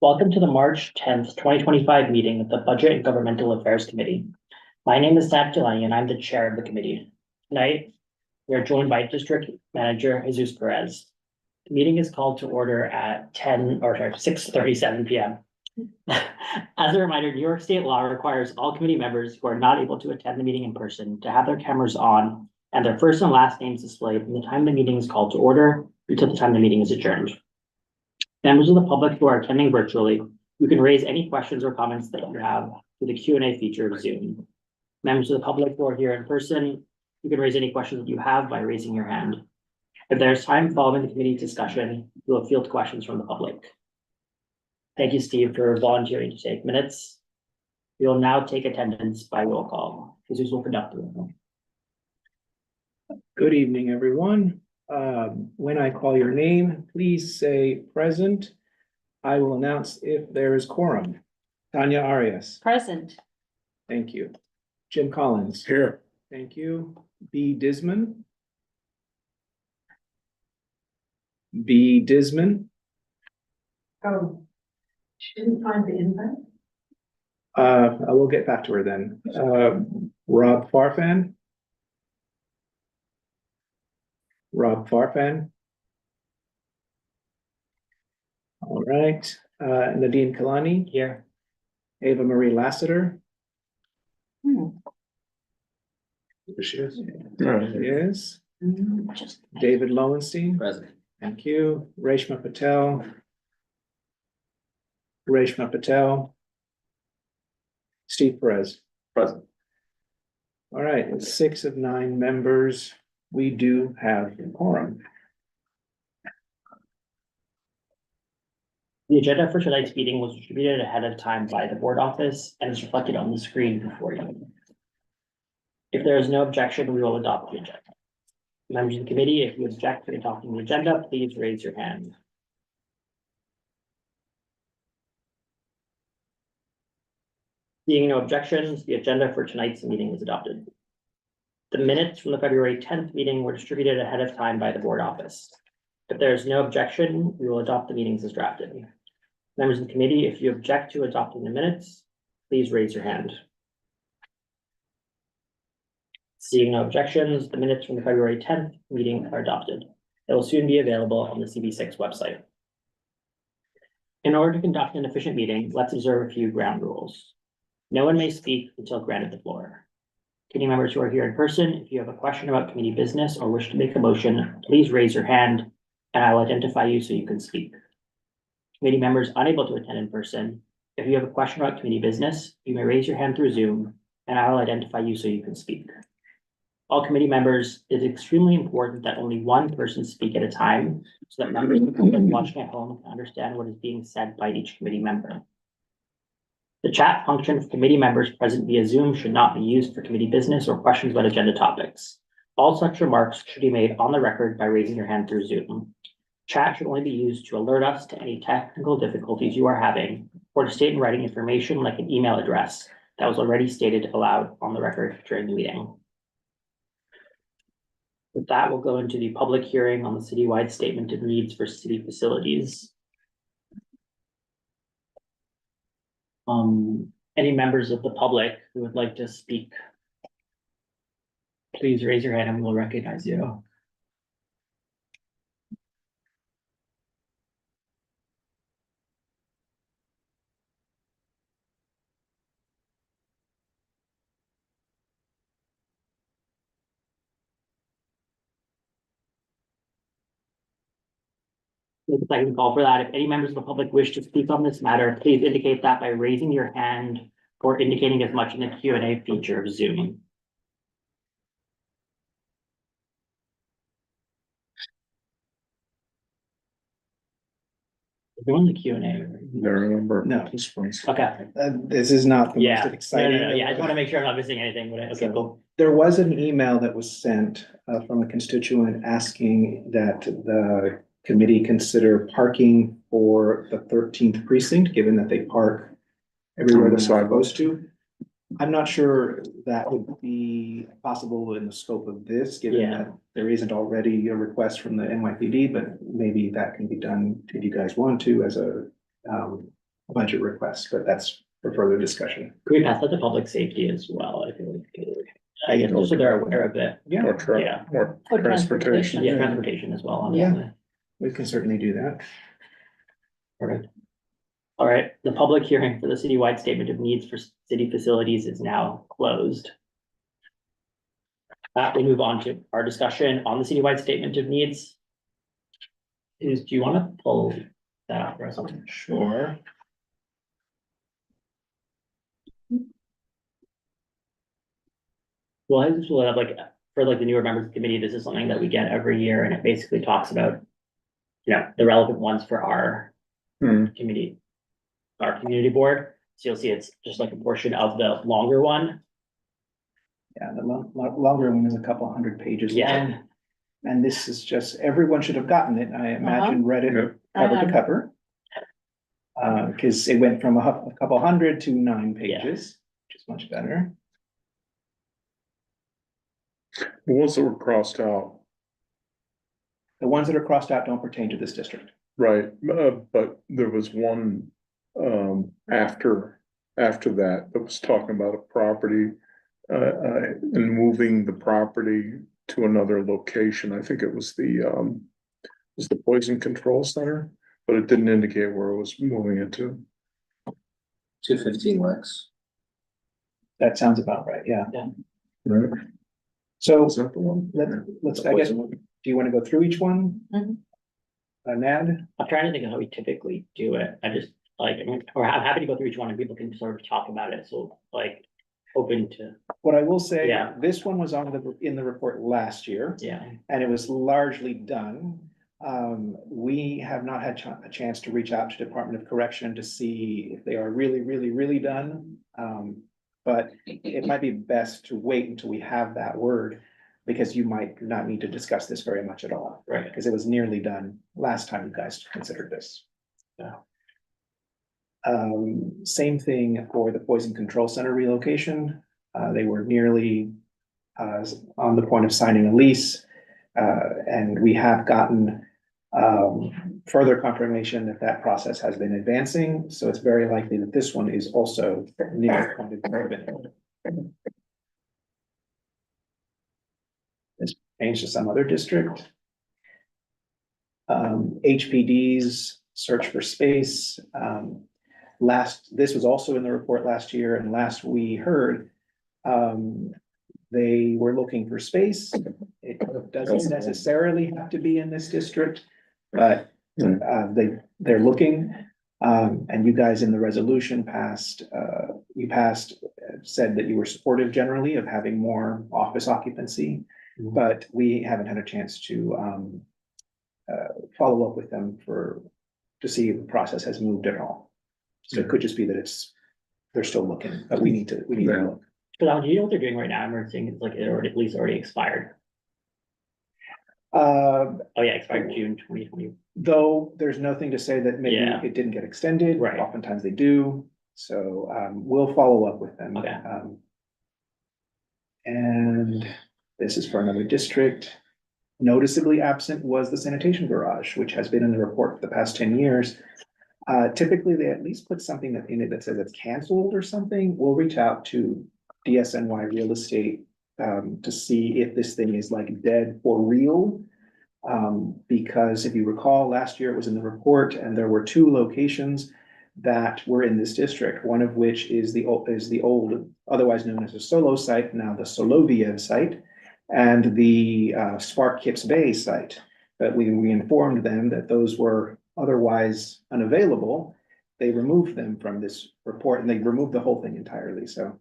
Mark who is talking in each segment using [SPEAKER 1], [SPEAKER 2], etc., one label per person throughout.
[SPEAKER 1] Welcome to the March 10th, 2025 meeting of the Budget and Governmental Affairs Committee. My name is Sat Delaney and I'm the chair of the committee. Tonight, we are joined by District Manager Jesus Perez. The meeting is called to order at 6:37 p.m. As a reminder, New York State law requires all committee members who are not able to attend the meeting in person to have their cameras on and their first and last names displayed from the time the meeting is called to order until the time the meeting is adjourned. Members of the public who are attending virtually, you can raise any questions or comments that you have through the Q&A feature of Zoom. Members of the public who are here in person, you can raise any questions that you have by raising your hand. If there's time following the committee discussion, we will field questions from the public. Thank you, Steve, for volunteering to take minutes. We will now take attendance by roll call. Jesus will conduct the roll.
[SPEAKER 2] Good evening, everyone. When I call your name, please say present. I will announce if there is quorum. Tanya Arias.
[SPEAKER 3] Present.
[SPEAKER 2] Thank you. Jim Collins.
[SPEAKER 4] Here.
[SPEAKER 2] Thank you. B. Disman. B. Disman.
[SPEAKER 3] Oh, she didn't find the invite?
[SPEAKER 2] I will get back to her then. Rob Farfan. Rob Farfan. All right. Nadine Kalani.
[SPEAKER 1] Here.
[SPEAKER 2] Ava Marie Lassiter.
[SPEAKER 3] Hmm.
[SPEAKER 4] There she is.
[SPEAKER 2] Yes.
[SPEAKER 3] Just
[SPEAKER 2] David Lowenstein.
[SPEAKER 4] Present.
[SPEAKER 2] Thank you. Reshma Patel. Reshma Patel. Steve Perez.
[SPEAKER 4] Present.
[SPEAKER 2] All right, with 6 of 9 members, we do have a quorum.
[SPEAKER 1] The agenda for tonight's meeting was distributed ahead of time by the board office and is reflected on the screen before you. If there is no objection, we will adopt the agenda. Members of the committee, if you object to adopting the agenda, please raise your hand. Seeing no objections, the agenda for tonight's meeting is adopted. The minutes from the February 10th meeting were distributed ahead of time by the board office. If there is no objection, we will adopt the meetings as drafted. Members of the committee, if you object to adopting the minutes, please raise your hand. Seeing no objections, the minutes from the February 10th meeting are adopted. They will soon be available on the CB6 website. In order to conduct an efficient meeting, let's observe a few ground rules. No one may speak until granted the floor. Committee members who are here in person, if you have a question about committee business or wish to make a motion, please raise your hand and I will identify you so you can speak. Committee members unable to attend in person, if you have a question about committee business, you may raise your hand through Zoom and I will identify you so you can speak. All committee members, it is extremely important that only one person speak at a time so that members of the public watching at home can understand what is being said by each committee member. The chat function for committee members present via Zoom should not be used for committee business or questions about agenda topics. All such remarks should be made on the record by raising your hand through Zoom. Chat should only be used to alert us to any technical difficulties you are having or to state in writing information like an email address that was already stated aloud on the record during the meeting. With that, we'll go into the public hearing on the citywide statement of needs for city facilities. Any members of the public who would like to speak, please raise your hand and we'll recognize you. If I can call for that, if any members of the public wish to speak on this matter, please indicate that by raising your hand or indicating as much in the Q&A feature of Zoom. We're on the Q&A.
[SPEAKER 4] I remember.
[SPEAKER 2] No.
[SPEAKER 1] Okay.
[SPEAKER 2] This is not the
[SPEAKER 1] Yeah.
[SPEAKER 2] most exciting.
[SPEAKER 1] No. Yeah, I just want to make sure I'm not missing anything. Okay, cool.
[SPEAKER 2] There was an email that was sent from a constituent asking that the committee consider parking for the 13th precinct, given that they park everywhere they're supposed to. I'm not sure that would be possible in the scope of this, given that there isn't already a request from the NYPD, but maybe that can be done if you guys want to as a budget request, but that's for further discussion.
[SPEAKER 1] Could we pass that to public safety as well? I feel like, I guess just so they're aware of it.
[SPEAKER 2] Yeah,
[SPEAKER 4] Or truck,
[SPEAKER 1] Yeah.
[SPEAKER 4] or
[SPEAKER 3] Or
[SPEAKER 4] transportation.
[SPEAKER 1] Yeah, transportation as well,
[SPEAKER 2] Yeah.
[SPEAKER 1] obviously.
[SPEAKER 2] we can certainly do that.
[SPEAKER 1] Perfect. All right, the public hearing for the citywide statement of needs for city facilities is now closed. We move on to our discussion on the citywide statement of needs. Do you want to pull that up for us?
[SPEAKER 2] Sure.
[SPEAKER 1] Well, I just will have like, for like the newer members of the committee, this is something that we get every year and it basically talks about, the relevant ones for our committee, our community board. So you'll see it's just like a portion of the longer one.
[SPEAKER 2] Yeah, the longer one is a couple hundred pages
[SPEAKER 1] Yeah.
[SPEAKER 2] long. And this is just, everyone should have gotten it, I imagine, read it
[SPEAKER 4] Yeah.
[SPEAKER 2] cover to cover. Because it went from a couple hundred to 9 pages, which is much better.
[SPEAKER 4] The ones that were crossed out,
[SPEAKER 2] The ones that are crossed out don't pertain to this district.
[SPEAKER 4] right, but there was one, after that was talking about a property. And moving the property to another location, I think it was the poison control center, but it didn't indicate where it was moving it to.
[SPEAKER 5] 215 Lex.
[SPEAKER 2] That sounds about right, yeah.
[SPEAKER 4] Right.
[SPEAKER 2] So
[SPEAKER 4] Is that the one?
[SPEAKER 2] let's, I guess, do you want to go through each one?
[SPEAKER 3] Mhm.
[SPEAKER 2] Nad?
[SPEAKER 1] I'm trying to think of how we typically do it. I just like, or I'm happy to go through each one and people can sort of talk about it. So like open to,
[SPEAKER 2] What I will say,
[SPEAKER 1] Yeah.
[SPEAKER 2] this one was in the report last year,
[SPEAKER 1] yeah.
[SPEAKER 2] and it was largely done. We have not had a chance to reach out to Department of Correction to see if they are really, really, really done. But it might be best to wait until we have that word, because you might not need to discuss this very much at all,
[SPEAKER 1] Right.
[SPEAKER 2] because it was nearly done last time you guys considered this.
[SPEAKER 1] Yeah.
[SPEAKER 2] Same thing for the Poison Control Center relocation. They were nearly on the point of signing a lease. And we have gotten further confirmation that that process has been advancing. So it's very likely that this one is also near the point of commitment. Let's change to some other district. HPD's search for space. This was also in the report last year, and last we heard, they were looking for space. It doesn't necessarily have to be in this district, but they're looking. And you guys in the resolution said that you were supportive generally of having more office occupancy, but we haven't had a chance to follow up with them to see if the process has moved at all. So it could just be that they're still looking, but we need to look.
[SPEAKER 1] But do you know what they're doing right now? I'm seeing it's like it already, at least already expired.
[SPEAKER 2] Uh,
[SPEAKER 1] Oh yeah, expired June 2020.
[SPEAKER 2] Though there's nothing to say that maybe
[SPEAKER 1] Yeah.
[SPEAKER 2] it didn't get extended.
[SPEAKER 1] Right.
[SPEAKER 2] Oftentimes they do. So we'll follow up with them.
[SPEAKER 1] Okay.
[SPEAKER 2] And this is for another district. Noticeably absent was the sanitation garage, which has been in the report for the past 10 years. Typically, they at least put something in it that says it's canceled or something. We'll reach out to DSNY Real Estate to see if this thing is like dead for real. Because if you recall, last year it was in the report and there were 2 locations that were in this district, one of which is the old, otherwise known as a Solo site, now the Soloviev site, and the Spark Kips Bay site. But we informed them that those were otherwise unavailable. They removed them from this report and they removed the whole thing entirely. So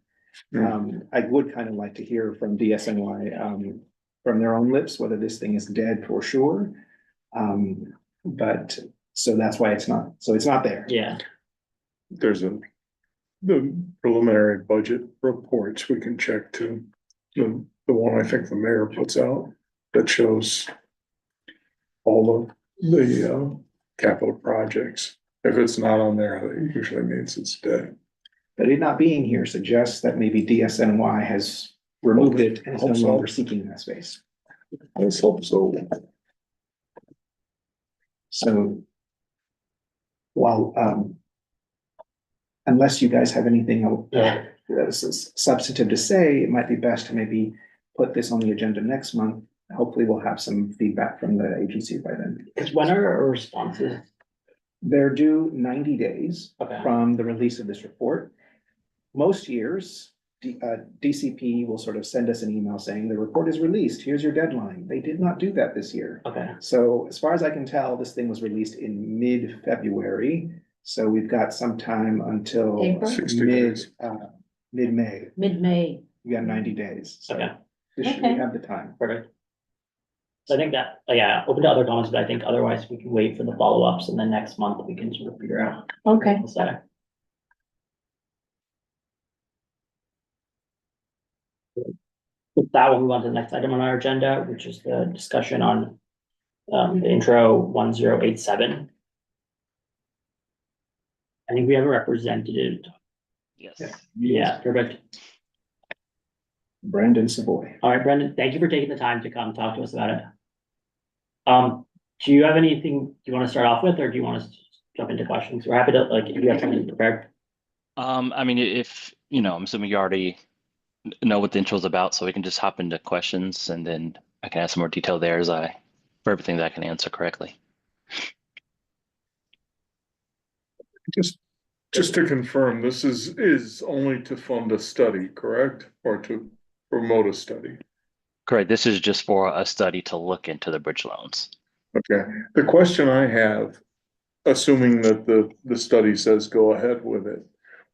[SPEAKER 2] I would kind of like to hear from DSNY from their own lips whether this thing is dead for sure. But so that's why it's not there.
[SPEAKER 1] Yeah.
[SPEAKER 4] There's the preliminary budget reports we can check to. The one I think the mayor puts out that shows all of the capital projects. If it's not on there, that usually means it's dead.
[SPEAKER 2] But it not being here suggests that maybe DSNY has removed it and is no
[SPEAKER 4] Hope so.
[SPEAKER 2] longer seeking that space.
[SPEAKER 4] Let's hope so.
[SPEAKER 2] So while unless you guys have anything
[SPEAKER 1] Yeah.
[SPEAKER 2] substantive to say, it might be best to maybe put this on the agenda next month. Hopefully we'll have some feedback from the agency by then.
[SPEAKER 1] Because when are our responses?
[SPEAKER 2] They're due 90 days
[SPEAKER 1] Okay.
[SPEAKER 2] from the release of this report. Most years, DCP will sort of send us an email saying the report is released. Here's your deadline. They did not do that this year.
[SPEAKER 1] Okay.
[SPEAKER 2] So as far as I can tell, this thing was released in mid-February. So we've got some time until
[SPEAKER 3] April?
[SPEAKER 4] 60
[SPEAKER 2] mid,
[SPEAKER 4] days.
[SPEAKER 2] mid-May.
[SPEAKER 3] Mid-May.
[SPEAKER 2] We got 90 days. So
[SPEAKER 1] Okay.
[SPEAKER 2] we
[SPEAKER 3] Okay.
[SPEAKER 2] have the time.
[SPEAKER 1] Perfect. So I think that, yeah, open to other comments, but I think otherwise we can wait for the follow-ups and then next month we can sort of figure out.
[SPEAKER 3] Okay.
[SPEAKER 1] What's that? With that, we'll move on to the next item on our agenda, which is the discussion on the intro 1087. I think we have a representative.
[SPEAKER 6] Yes.
[SPEAKER 1] Yeah, perfect.
[SPEAKER 2] Brandon Savoy.
[SPEAKER 1] All right, Brendan, thank you for taking the time to come talk to us about it. Do you have anything you want to start off with, or do you want us to jump into questions? We're happy to, like, if you have something prepared.
[SPEAKER 6] I mean, if, you know, I'm assuming you already know what the intro is about, so we can just hop into questions and then I can add some more detail there for everything that I can answer correctly.
[SPEAKER 4] Just to confirm, this is only to fund a study, correct? Or to promote a study?
[SPEAKER 6] Correct. This is just for a study to look into the bridge loans.
[SPEAKER 4] Okay, the question I have, assuming that the study says go ahead with it,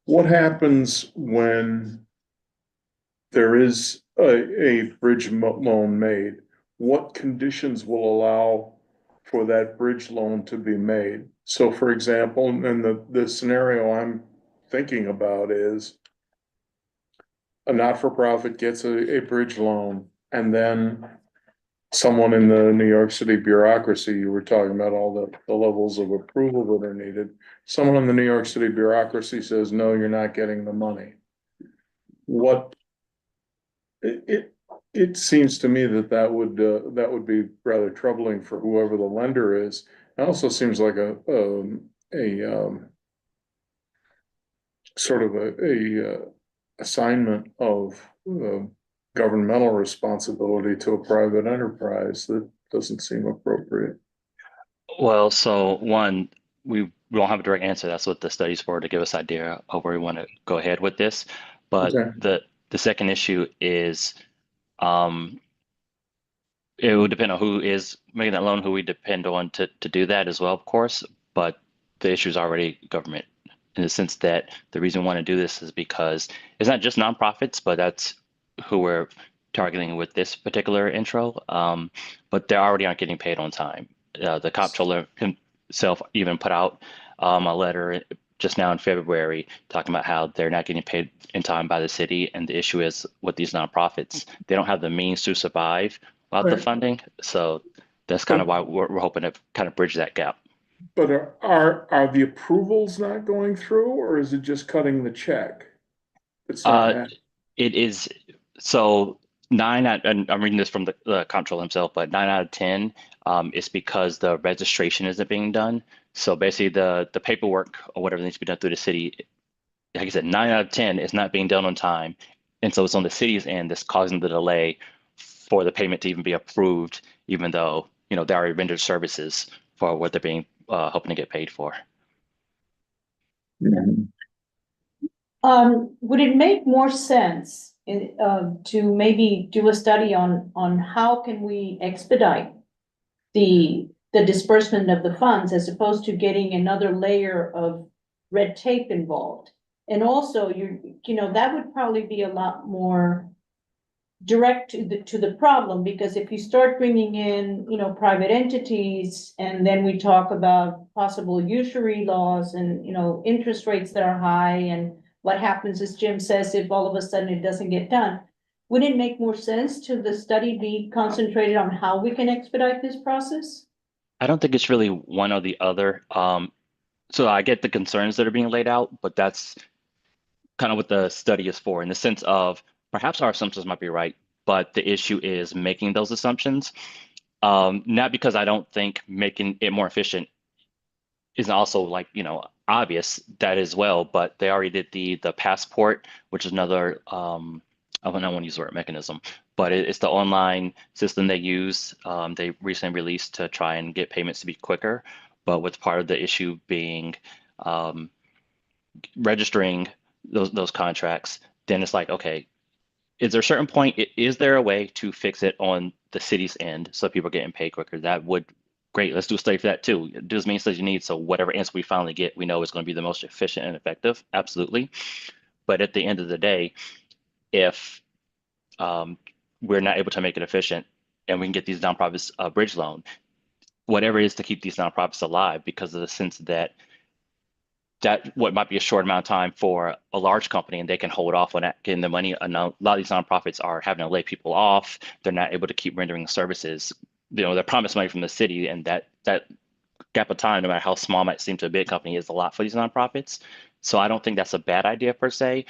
[SPEAKER 4] what happens when there is a bridge loan made? What conditions will allow for that bridge loan to be made? So for example, and the scenario I'm thinking about is a not-for-profit gets a bridge loan, and then someone in the New York City bureaucracy, you were talking about all the levels of approval that are needed. Someone in the New York City bureaucracy says, no, you're not getting the money. It seems to me that would be rather troubling for whoever the lender is. It also seems like a sort of a assignment of governmental responsibility to a private enterprise that doesn't seem appropriate.
[SPEAKER 6] Well, so one, we don't have a direct answer. That's what the study's for, to give us an idea of where we want to go ahead with this. But
[SPEAKER 4] Okay.
[SPEAKER 6] the second issue is, it would depend on who is making that loan, who we depend on to do that as well, of course. But the issue is already government, in the sense that the reason we want to do this is because it's not just nonprofits, but that's who we're targeting with this particular intro. But they already aren't getting paid on time. The comptroller himself even put out a letter just now in February talking about how they're not getting paid in time by the city. And the issue is with these nonprofits, they don't have the means to survive without the
[SPEAKER 4] Right.
[SPEAKER 6] funding. So that's kind of why we're hoping to kind of bridge that gap.
[SPEAKER 4] But are the approvals not going through, or is it just cutting the check? It's not happening.
[SPEAKER 6] It is, so and I'm reading this from the comptroller himself, but 9 out of 10 is because the registration isn't being done. So basically the paperwork or whatever needs to be done through the city, like I said, 9 out of 10 is not being done on time. And so it's on the city's end that's causing the delay for the payment to even be approved, even though, you know, they already rendered services for what they're being hoping to get paid for.
[SPEAKER 3] Would it make more sense to maybe do a study on how can we expedite the disbursement of the funds as opposed to getting another layer of red tape involved? And also, you know, that would probably be a lot more direct to the problem, because if you start bringing in, you know, private entities, and then we talk about possible usury laws and, you know, interest rates that are high, and what happens, as Jim says, if all of a sudden it doesn't get done, would it make more sense to the study be concentrated on how we can expedite this process?
[SPEAKER 6] I don't think it's really one or the other. So I get the concerns that are being laid out, but that's kind of what the study is for, in the sense of perhaps our assumptions might be right, but the issue is making those assumptions. Not because I don't think making it more efficient is also, like, you know, obvious that as well, but they already did the passport, which is another I don't want to use the word mechanism, but it's the online system they use. They recently released to try and get payments to be quicker, but with part of the issue being um, registering those contracts, then it's like, okay, is there a certain point, is there a way to fix it on the city's end so people are getting paid quicker? That would, great, let's do a study for that too. Do as many studies you need, so whatever answer we finally get, we know is going to be the most efficient and effective, absolutely. But at the end of the day, if um, we're not able to make it efficient and we can get these nonprofits a bridge loan, whatever it is to keep these nonprofits alive, because of the sense that what might be a short amount of time for a large company and they can hold off on that, getting the money. A lot of these nonprofits are having to lay people off. They're not able to keep rendering services. They're promised money from the city, and that gap of time, no matter how small it might seem to a big company, is a lot for these nonprofits. So I don't think that's a bad idea per se,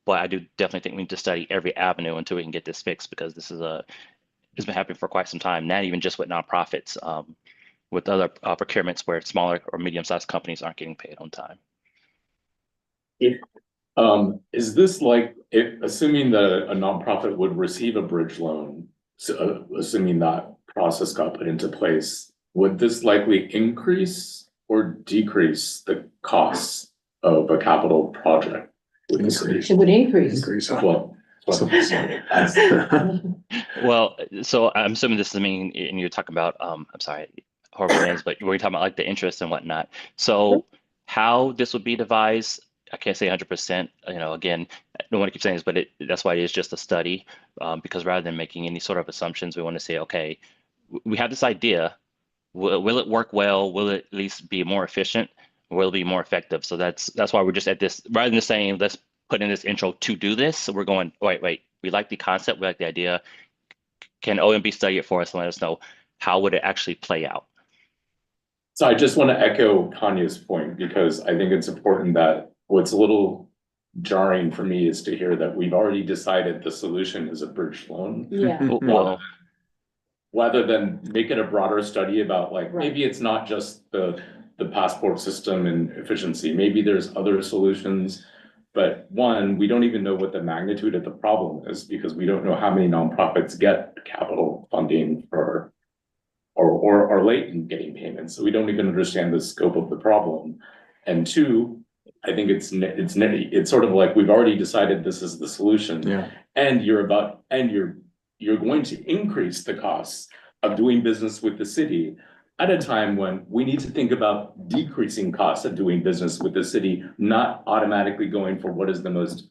[SPEAKER 6] but I do definitely think we need to study every avenue until we can get this fixed, because this is it's been happening for quite some time, not even just with nonprofits, with other procurements where smaller or medium-sized companies aren't getting paid on time.
[SPEAKER 7] Is this like, assuming that a nonprofit would receive a bridge loan, so, assuming that process got put into place, would this likely increase or decrease the costs of a capital project with the city?
[SPEAKER 3] It would increase.
[SPEAKER 2] Increase.
[SPEAKER 7] Well,
[SPEAKER 6] Well, so I'm assuming this is mean, and you're talking about, I'm sorry, horrible names, but we're talking about like the interest and whatnot. So how this would be devised, I can't say 100%. Again, I don't want to keep saying this, but that's why it is just a study, because rather than making any sort of assumptions, we want to say, okay, we have this idea. Will it work well? Will it at least be more efficient? Will it be more effective? So that's why we're just at this, rather than saying, let's put in this intro to do this. So we're going, wait, we like the concept, we like the idea. Can OMB study it for us and let us know how would it actually play out?
[SPEAKER 7] so I just want to echo Kanye's point, because I think it's important that what's a little jarring for me is to hear that we've already decided the solution is a bridge loan.
[SPEAKER 3] Yeah,
[SPEAKER 6] Well,
[SPEAKER 7] Rather than make it a broader study about like,
[SPEAKER 3] Right.
[SPEAKER 7] maybe it's not just the passport system and efficiency, maybe there's other solutions. But one, we don't even know what the magnitude of the problem is, because we don't know how many nonprofits get capital funding for or are late in getting payments. So we don't even understand the scope of the problem. And two, I think it's sort of like we've already decided this is the solution.
[SPEAKER 4] Yeah.
[SPEAKER 7] And you're going to increase the costs of doing business with the city at a time when we need to think about decreasing costs of doing business with the city, not automatically going for what is the most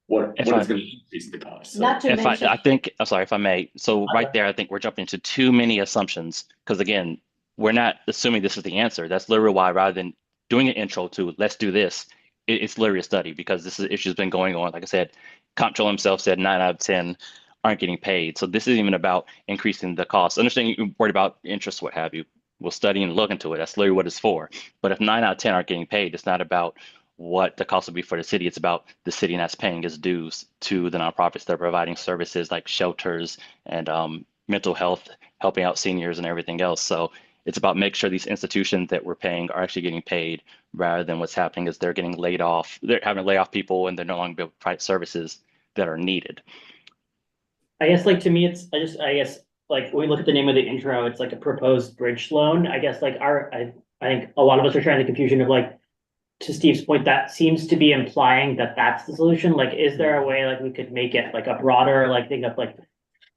[SPEAKER 7] what is going to increase the cost. So,
[SPEAKER 3] not to mention,
[SPEAKER 6] I think, I'm sorry if I may. So right there, I think we're jumping into too many assumptions, because again, we're not assuming this is the answer. That's literally why, rather than doing an intro to let's do this, it's literally a study, because this issue's been going on. Like I said, Comptroller himself said 9 out of 10 aren't getting paid. So this isn't even about increasing the cost. Understanding you're worried about interest, what have you. We'll study and look into it. That's literally what it's for. But if 9 out of 10 aren't getting paid, it's not about what the cost will be for the city. It's about the city that's paying its dues to the nonprofits that are providing services like shelters and mental health, helping out seniors and everything else. So it's about making sure these institutions that we're paying are actually getting paid, rather than what's happening is they're getting laid off. They're having to lay off people and they're no longer able to provide services that are needed.
[SPEAKER 1] I guess like to me, I guess like when we look at the name of the intro, it's like a proposed bridge loan. I guess like I think a lot of us are trying the confusion of like, to Steve's point, that seems to be implying that that's the solution. Like, is there a way like we could make it like a broader, like think of like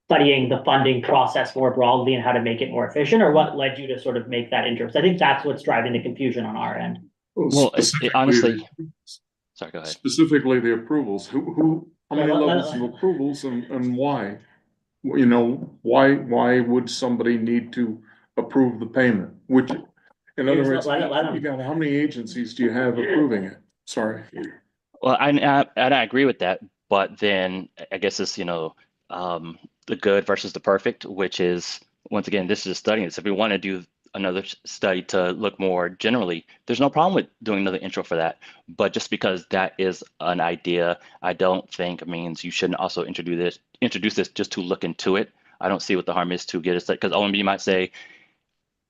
[SPEAKER 1] studying the funding process more broadly and how to make it more efficient, or what led you to sort of make that intro? I think that's what's driving the confusion on our end.
[SPEAKER 6] Well, honestly, sorry, go ahead.
[SPEAKER 4] Specifically, the approvals, how many levels of approvals and why? Why would somebody need to approve the payment? Which, in other words, you got, how many agencies do you have approving it? Sorry.
[SPEAKER 6] Well, I agree with that, but then I guess it's, the good versus the perfect, which is, once again, this is a study. So if we want to do another study to look more generally, there's no problem with doing another intro for that. But just because that is an idea, I don't think means you shouldn't also introduce this just to look into it. I don't see what the harm is to get a study, because OMB might say,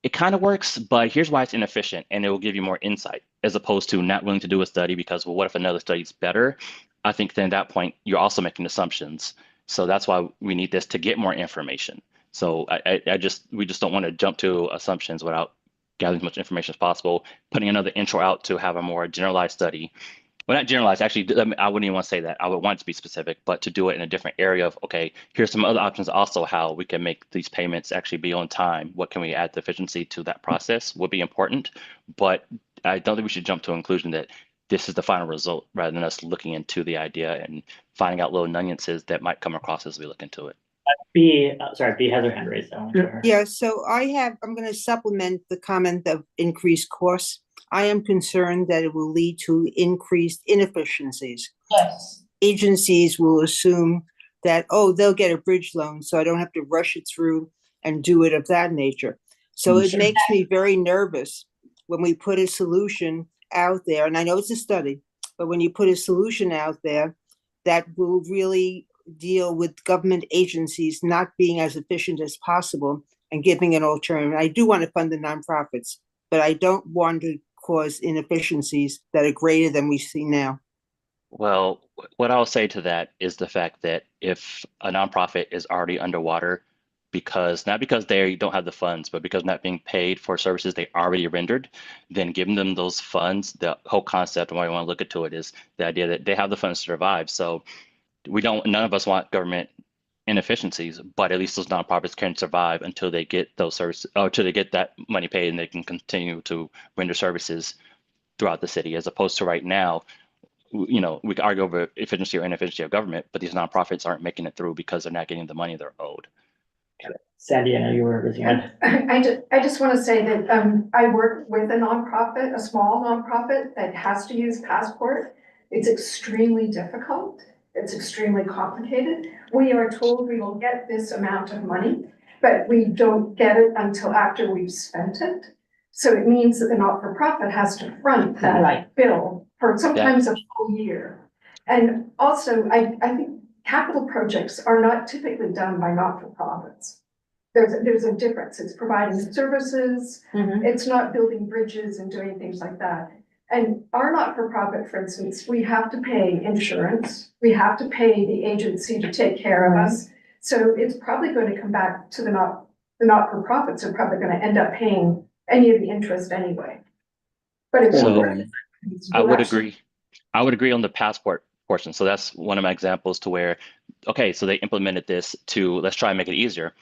[SPEAKER 6] it kind of works, but here's why it's inefficient, and it will give you more insight as opposed to not willing to do a study because, well, what if another study is better? I think then at that point, you're also making assumptions. So that's why we need this to get more information. So we just don't want to jump to assumptions without gathering as much information as possible, putting another intro out to have a more generalized study. Well, not generalized, actually, I wouldn't even want to say that. I would want it to be specific, but to do it in a different area of, okay, here's some other options also how we can make these payments actually be on time. What can we add the efficiency to that process would be important. But I don't think we should jump to a conclusion that this is the final result rather than us looking into the idea and finding out little nuances that might come across as we look into it.
[SPEAKER 1] Sorry, B has her hand raised. I want to show her.
[SPEAKER 8] Yeah, so I'm going to supplement the comment of increased costs. I am concerned that it will lead to increased inefficiencies.
[SPEAKER 3] Yes.
[SPEAKER 8] Agencies will assume that, oh, they'll get a bridge loan, so I don't have to rush it through and do it of that nature. So it makes me very nervous when we put a solution out there, and I know it's a study, but when you put a solution out there that will really deal with government agencies not being as efficient as possible and giving an alternative. I do want to fund the nonprofits, but I don't want to cause inefficiencies that are greater than we see now.
[SPEAKER 6] Well, what I'll say to that is the fact that if a nonprofit is already underwater not because they don't have the funds, but because not being paid for services they already rendered, then giving them those funds, the whole concept and why I want to look into it is the idea that they have the funds to survive. So none of us want government inefficiencies, but at least those nonprofits can survive until they get those services, or until they get that money paid and they can continue to render services throughout the city, as opposed to right now, we can argue over efficiency or inefficiency of government, but these nonprofits aren't making it through because they're not getting the money they're owed.
[SPEAKER 1] Sandy, I know you were raising your hand.
[SPEAKER 9] I just want to say that I work with a nonprofit, a small nonprofit that has to use Passport. It's extremely difficult. It's extremely complicated. We are told we will get this amount of money, but we don't get it until after we've spent it. So it means that the not-for-profit has to front that bill for sometimes a full year. And also, I think capital projects are not typically done by not-for-profits. There's a difference. It's providing services. It's not building bridges and doing things like that. And our not-for-profit, for instance, we have to pay insurance. We have to pay the agency to take care of us. So it's probably going to come back to the not-for-profits are probably going to end up paying any of the interest anyway. But it's
[SPEAKER 6] I would agree. I would agree on the Passport portion. So that's one of my examples to where, okay, so they implemented this to let's try and make it easier.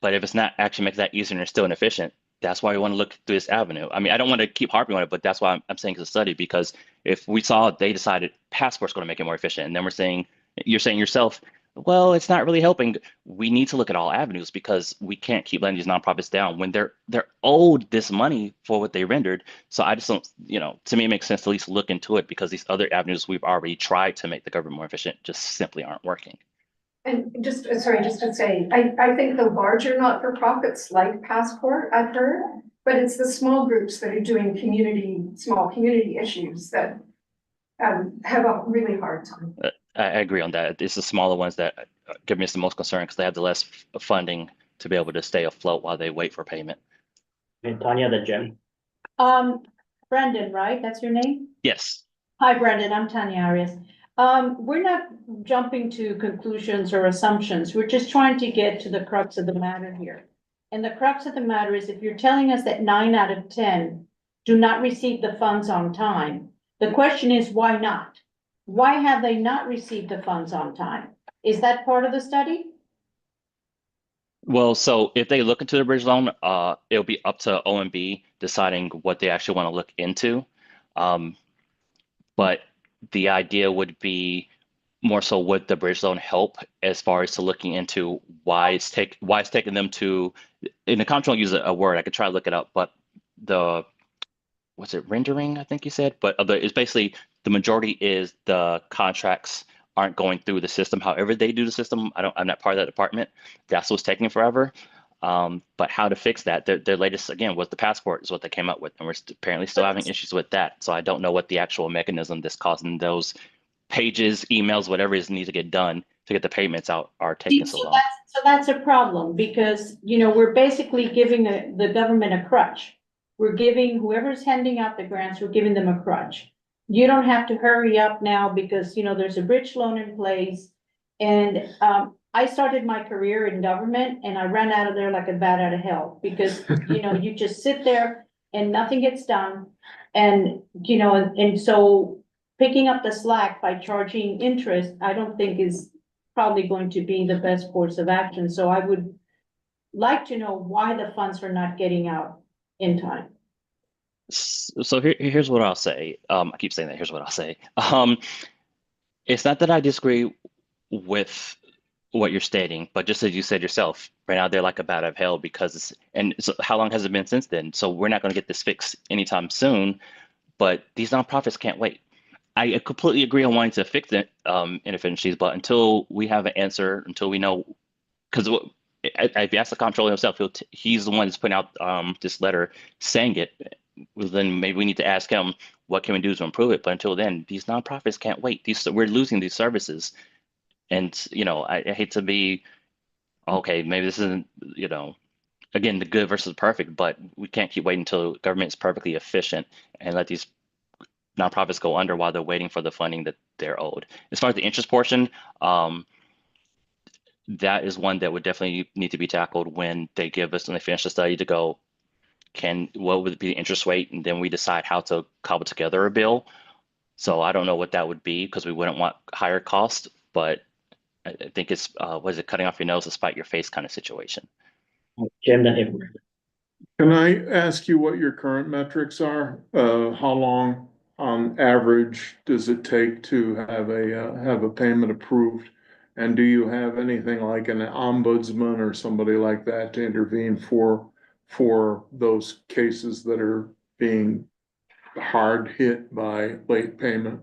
[SPEAKER 6] But if it's not actually making that easier and it's still inefficient, that's why we want to look through this avenue. I mean, I don't want to keep harping on it, but that's why I'm saying it's a study, because if we saw they decided Passport's going to make it more efficient, and then you're saying yourself, well, it's not really helping. We need to look at all avenues because we can't keep letting these nonprofits down when they're owed this money for what they rendered. So I just don't, to me, it makes sense to at least look into it because these other avenues we've already tried to make the government more efficient just simply aren't working.
[SPEAKER 9] And just to say, I think the larger not-for-profits like Passport, I've heard, but it's the small groups that are doing small community issues that have a really hard time.
[SPEAKER 6] I agree on that. It's the smaller ones that give me the most concern because they have the less funding to be able to stay afloat while they wait for payment.
[SPEAKER 1] And Tanya, then Jim.
[SPEAKER 3] Brendan, right? That's your name?
[SPEAKER 6] Yes.
[SPEAKER 3] Hi, Brendan. I'm Tanya Arias. We're not jumping to conclusions or assumptions. We're just trying to get to the crux of the matter here. And the crux of the matter is if you're telling us that 9 out of 10 do not receive the funds on time, the question is why not? Why have they not received the funds on time? Is that part of the study?
[SPEAKER 6] Well, so if they look into the bridge loan, it'll be up to OMB deciding what they actually want to look into. But the idea would be more so would the bridge loan help as far as to looking into why it's taking them to, in the contract, I'll use a word, I could try to look it up, but was it rendering, I think you said, but it's basically the majority is the contracts aren't going through the system. However they do the system, I'm not part of that department. That's what's taking forever. But how to fix that? Their latest, again, was the Passport is what they came up with, and we're apparently still having issues with that. So I don't know what the actual mechanism that's causing those pages, emails, whatever is need to get done to get the payments out are taking so long.
[SPEAKER 3] So that's a problem because, we're basically giving the government a crutch. We're giving whoever's handing out the grants, we're giving them a crutch. You don't have to hurry up now because, there's a bridge loan in place. And, I started my career in government and I ran out of there like a bat out of hell because, you just sit there and nothing gets done. And, and so picking up the slack by charging interest, I don't think is probably going to be the best course of action. So I would like to know why the funds are not getting out in time.
[SPEAKER 6] So here's what I'll say. I keep saying that. Here's what I'll say. It's not that I disagree with what you're stating, but just as you said yourself, right now they're like a bat of hell because and so how long has it been since then? So we're not going to get this fixed anytime soon, but these nonprofits can't wait. I completely agree on wanting to fix it, inefficiencies, but until we have an answer, until we know, because if you ask the comptroller himself, he's the one that's putting out this letter saying it. Well, then maybe we need to ask him what can we do to improve it. But until then, these nonprofits can't wait. We're losing these services. And, I hate to be, okay, maybe this isn't, again, the good versus perfect, but we can't keep waiting until government is perfectly efficient and let these nonprofits go under while they're waiting for the funding that they're owed. As far as the interest portion, that is one that would definitely need to be tackled when they give us, when they finish the study to go, what would be the interest rate? And then we decide how to cobble together a bill. So I don't know what that would be because we wouldn't want higher cost, but I think it's, was it cutting off your nose to spite your face kind of situation?
[SPEAKER 1] Jim, then April.
[SPEAKER 4] Can I ask you what your current metrics are? How long on average does it take to have a payment approved? And do you have anything like an ombudsman or somebody like that to intervene for those cases that are being hard hit by late payment?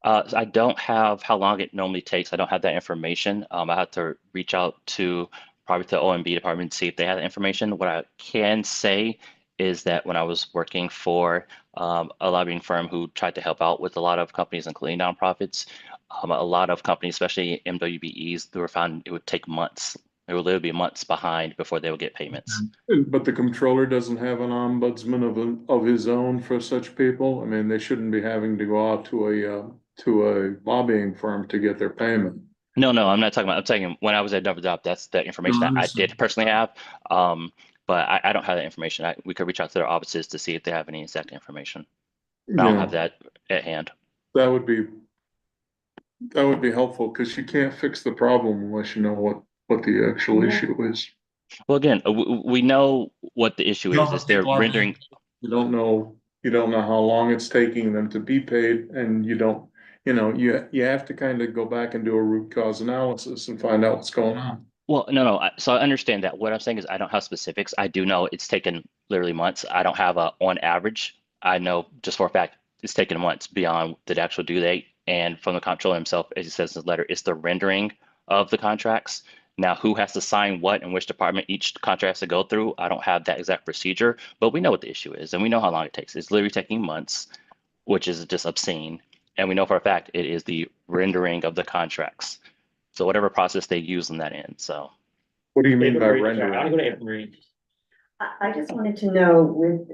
[SPEAKER 6] So I don't have how long it normally takes. I don't have that information. I have to reach out to probably the OMB department to see if they have the information. What I can say is that when I was working for a lobbying firm who tried to help out with a lot of companies, including nonprofits, a lot of companies, especially MWBEs, they were found it would take months. It would literally be months behind before they would get payments.
[SPEAKER 4] But the comptroller doesn't have an ombudsman of his own for such people. I mean, they shouldn't be having to go out to a lobbying firm to get their payment.
[SPEAKER 6] No, I'm not talking about, I'm saying when I was at Double Up, that's the information that I did personally have. But I don't have that information. We could reach out to their offices to see if they have any exact information. I don't have that at hand.
[SPEAKER 4] That would be helpful because you can't fix the problem unless you know what the actual issue is.
[SPEAKER 6] Well, again, we know what the issue is they're rendering.
[SPEAKER 4] You don't know how long it's taking them to be paid, and you have to kind of go back and do a root cause analysis and find out what's going on.
[SPEAKER 6] Well, no. So I understand that. What I'm saying is I don't have specifics. I do know it's taken literally months. I don't have on average. I know just for a fact it's taken months beyond the actual due date. And from the comptroller himself, as he says in his letter, it's the rendering of the contracts. Now, who has to sign what and which department each contract has to go through? I don't have that exact procedure, but we know what the issue is and we know how long it takes. It's literally taking months, which is just obscene. And we know for a fact it is the rendering of the contracts. So whatever process they use in that end. So
[SPEAKER 4] what do you mean by
[SPEAKER 1] Sorry,
[SPEAKER 4] rendering?
[SPEAKER 1] I want to go to April Marie.
[SPEAKER 10] I just wanted to know, with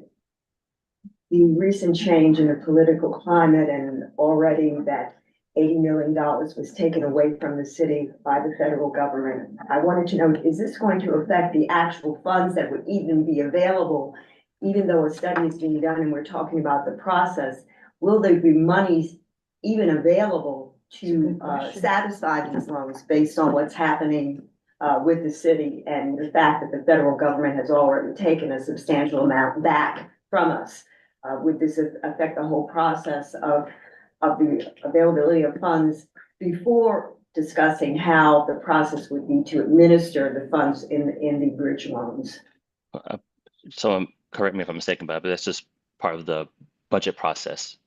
[SPEAKER 10] the recent change in the political climate and already that $80 million was taken away from the city by the federal government, I wanted to know, is this going to affect the actual funds that would even be available, even though a study is being done and we're talking about the process? Will there be monies even available to satisfy these loans based on what's happening with the city and the fact that the federal government has already taken a substantial amount back from us? Would this affect the whole process of the availability of funds before discussing how the process would be to administer the funds in the bridge loans?
[SPEAKER 6] so correct me if I'm mistaken, but that's just part of the budget process.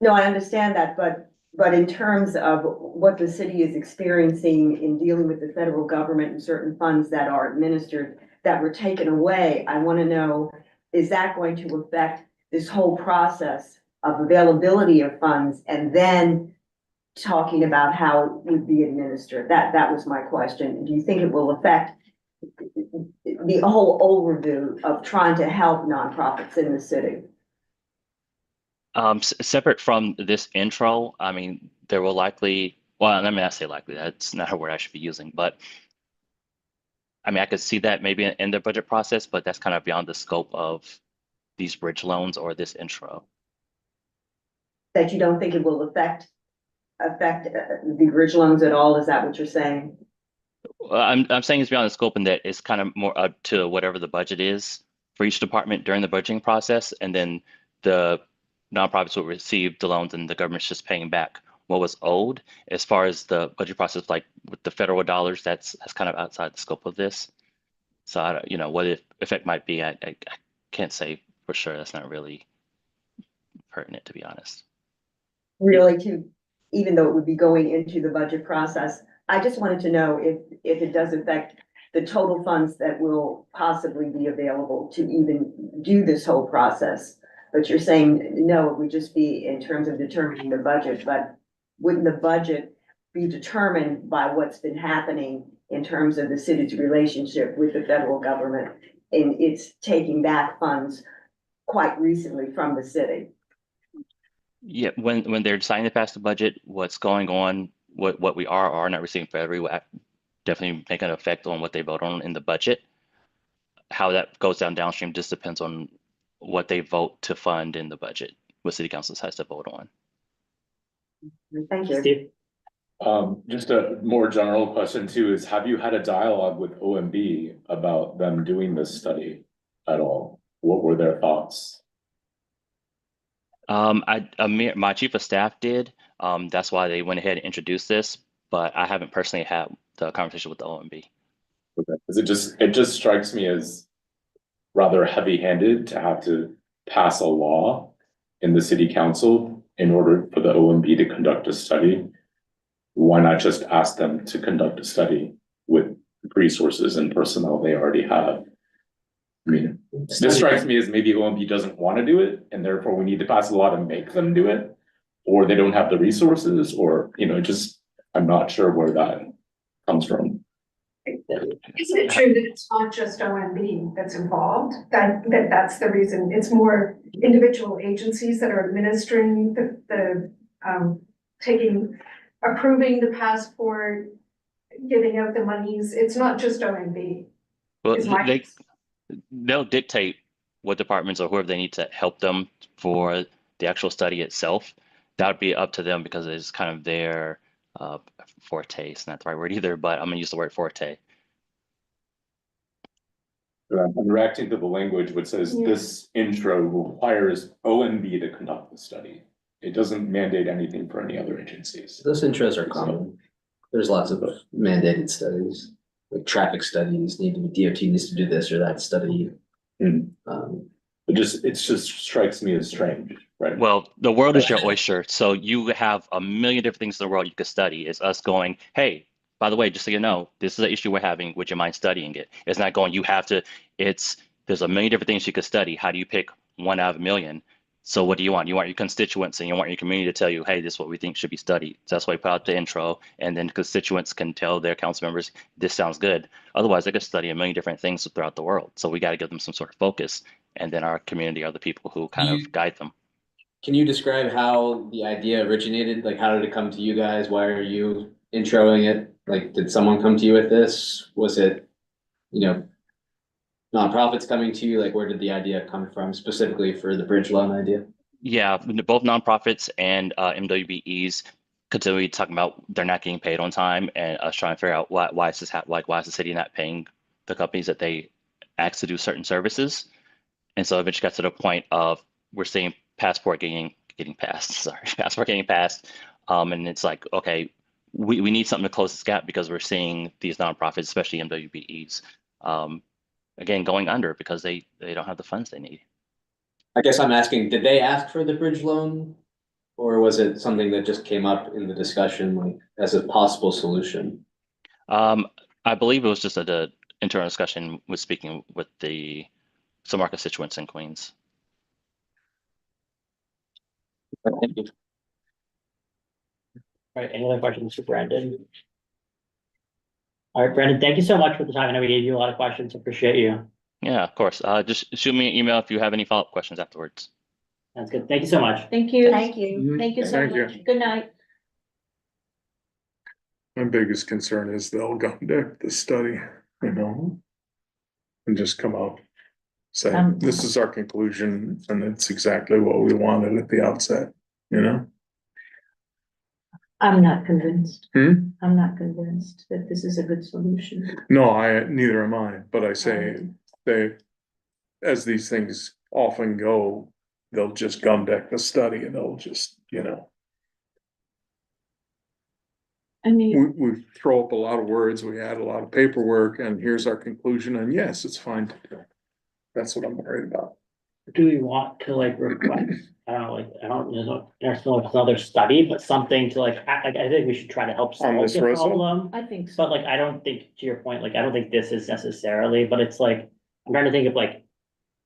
[SPEAKER 10] No, I understand that, but in terms of what the city is experiencing in dealing with the federal government and certain funds that are administered that were taken away, I want to know, is that going to affect this whole process of availability of funds and then talking about how it would be administered. That was my question. Do you think it will affect the whole overview of trying to help nonprofits in the city?
[SPEAKER 6] Separate from this intro, I mean, there will likely, well, let me not say likely, that's not a word I should be using, but I mean, I could see that maybe in the budget process, but that's kind of beyond the scope of these bridge loans or this intro.
[SPEAKER 10] That you don't think it will affect the bridge loans at all? Is that what you're saying?
[SPEAKER 6] I'm saying it's beyond the scope and that it's kind of more up to whatever the budget is for each department during the budgeting process, and then the nonprofits will receive the loans and the government's just paying back what was owed. As far as the budget process, like with the federal dollars, that's kind of outside the scope of this. So I don't, what the effect might be, I can't say for sure. That's not really pertinent, to be honest.
[SPEAKER 10] Really, even though it would be going into the budget process, I just wanted to know if it does affect the total funds that will possibly be available to even do this whole process. But you're saying, no, it would just be in terms of determining the budget, but wouldn't the budget be determined by what's been happening in terms of the city's relationship with the federal government and it's taking back funds quite recently from the city?
[SPEAKER 6] Yeah, when they're deciding to pass the budget, what's going on, what we are or are not receiving federally will definitely make an effect on what they vote on in the budget. How that goes downstream just depends on what they vote to fund in the budget, what city council decides to vote on.
[SPEAKER 10] Thank you.
[SPEAKER 1] Steve?
[SPEAKER 7] Just a more general question too is, have you had a dialogue with OMB about them doing this study at all? What were their thoughts?
[SPEAKER 6] My chief of staff did. That's why they went ahead and introduced this, but I haven't personally had the conversation with the OMB.
[SPEAKER 7] Okay, because it just strikes me as rather heavy-handed to have to pass a law in the city council in order for the OMB to conduct a study. Why not just ask them to conduct a study with resources and personnel they already have? I mean, this strikes me as maybe OMB doesn't want to do it, and therefore we need to pass a law to make them do it, or they don't have the resources, or, just, I'm not sure where that comes from.
[SPEAKER 9] Isn't it true that it's not just OMB that's involved? That's the reason. It's more individual agencies that are administering approving the passport, giving out the monies. It's not just OMB.
[SPEAKER 6] Well, they'll dictate what departments or whoever they need to help them for the actual study itself. That would be up to them because it's kind of their forte. It's not the right word either, but I'm gonna use the word forte.
[SPEAKER 7] I'm reacting to the language which says this intro requires OMB to conduct the study. It doesn't mandate anything for any other agencies.
[SPEAKER 5] Those intros are common. There's lots of mandated studies, like traffic studies need to be, DOT needs to do this or that study.
[SPEAKER 7] It just strikes me as strange, right?
[SPEAKER 6] Well, the world is your oyster. So you have a million different things in the world you could study. It's us going, hey, by the way, just so you know, this is an issue we're having. Would you mind studying it? It's not going, there's a million different things you could study. How do you pick one out of a million? So what do you want? You want your constituents and you want your community to tell you, hey, this is what we think should be studied. So that's why we put out the intro, and then constituents can tell their council members, this sounds good. Otherwise, they could study a million different things throughout the world. So we got to give them some sort of focus. And then our community are the people who kind of guide them.
[SPEAKER 5] Can you describe how the idea originated? Like, how did it come to you guys? Why are you introing it? Like, did someone come to you with this? Was it, nonprofits coming to you? Like, where did the idea come from specifically for the bridge loan idea?
[SPEAKER 6] Yeah, both nonprofits and MWBEs continue talking about they're not getting paid on time, and us trying to figure out why is this why is the city not paying the companies that they ask to do certain services. And so eventually got to the point of we're seeing passport getting passed. And it's like, okay, we need something to close this gap because we're seeing these nonprofits, especially MWBEs, again, going under because they don't have the funds they need.
[SPEAKER 5] I guess I'm asking, did they ask for the bridge loan? Or was it something that just came up in the discussion like as a possible solution?
[SPEAKER 6] I believe it was just an internal discussion with speaking with some of our constituents in Queens.
[SPEAKER 5] Thank you.
[SPEAKER 1] All right, any other questions for Brandon? All right, Brandon, thank you so much for the time. I know we gave you a lot of questions. Appreciate you.
[SPEAKER 6] Yeah, of course. Just shoot me an email if you have any follow-up questions afterwards.
[SPEAKER 1] That's good. Thank you so much.
[SPEAKER 3] Thank you.
[SPEAKER 10] Thank you.
[SPEAKER 3] Thank you so
[SPEAKER 4] Thank you.
[SPEAKER 3] much. Good night.
[SPEAKER 4] My biggest concern is they'll conduct the study, you know, and just come out, say, this is our conclusion, and it's exactly what we wanted at the outset, you know?
[SPEAKER 3] I'm not convinced.
[SPEAKER 4] Hmm?
[SPEAKER 3] I'm not convinced that this is a good solution.
[SPEAKER 4] No, neither am I, but I say, as these things often go, they'll just gum deck the study and they'll just, you know.
[SPEAKER 3] I mean,
[SPEAKER 4] We throw up a lot of words, we add a lot of paperwork, and here's our conclusion, and yes, it's fine to do. That's what I'm worried about.
[SPEAKER 1] Do we want to like request, I don't know, like, I don't know, there's no another study, but something to like, I think we should try to help
[SPEAKER 4] On
[SPEAKER 1] solve
[SPEAKER 4] this
[SPEAKER 1] the
[SPEAKER 4] result?
[SPEAKER 1] problem.
[SPEAKER 3] I think
[SPEAKER 1] But
[SPEAKER 3] so.
[SPEAKER 1] like, I don't think, to your point, like, I don't think this is necessarily, but it's like, I'm trying to think of like.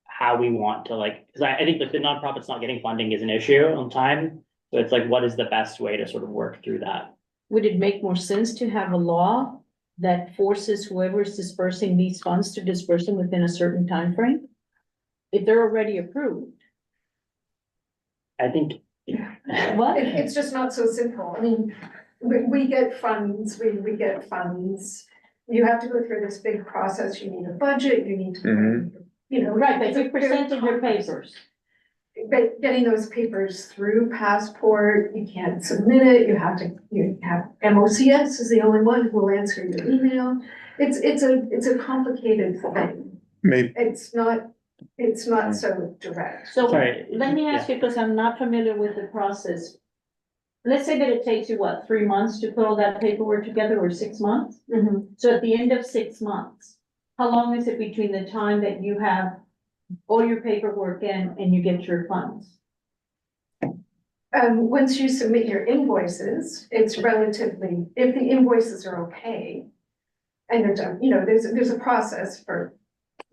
[SPEAKER 1] How we want to like, cause I think like the nonprofits not getting funding is an issue on time. So it's like, what is the best way to sort of work through that?
[SPEAKER 3] Would it make more sense to have a law that forces whoever is dispersing these funds to disperse them within a certain time frame? If they're already approved.
[SPEAKER 1] I think.
[SPEAKER 3] What?
[SPEAKER 9] It's just not so simple. I mean, we get funds, we get funds. You have to go through this big process. You need a budget, you need to, you know.
[SPEAKER 3] Right, but
[SPEAKER 9] it's a
[SPEAKER 3] you
[SPEAKER 9] very
[SPEAKER 3] presented your
[SPEAKER 9] complex-
[SPEAKER 3] papers.
[SPEAKER 9] But getting those papers through Passport, you can't submit it, you have MOCS is the only one who will answer your email. It's a complicated thing.
[SPEAKER 4] Maybe,
[SPEAKER 9] It's not so direct.
[SPEAKER 3] So
[SPEAKER 1] Sorry.
[SPEAKER 3] let me ask you, because I'm not familiar with the process. Let's say that it takes you, what, 3 months to put all that paperwork together, or 6 months?
[SPEAKER 9] Mhm.
[SPEAKER 3] So at the end of 6 months, how long is it between the time that you have all your paperwork in and you get your funds?
[SPEAKER 9] Once you submit your invoices, it's relatively, if the invoices are okay. And they're done, you know, there's a process for,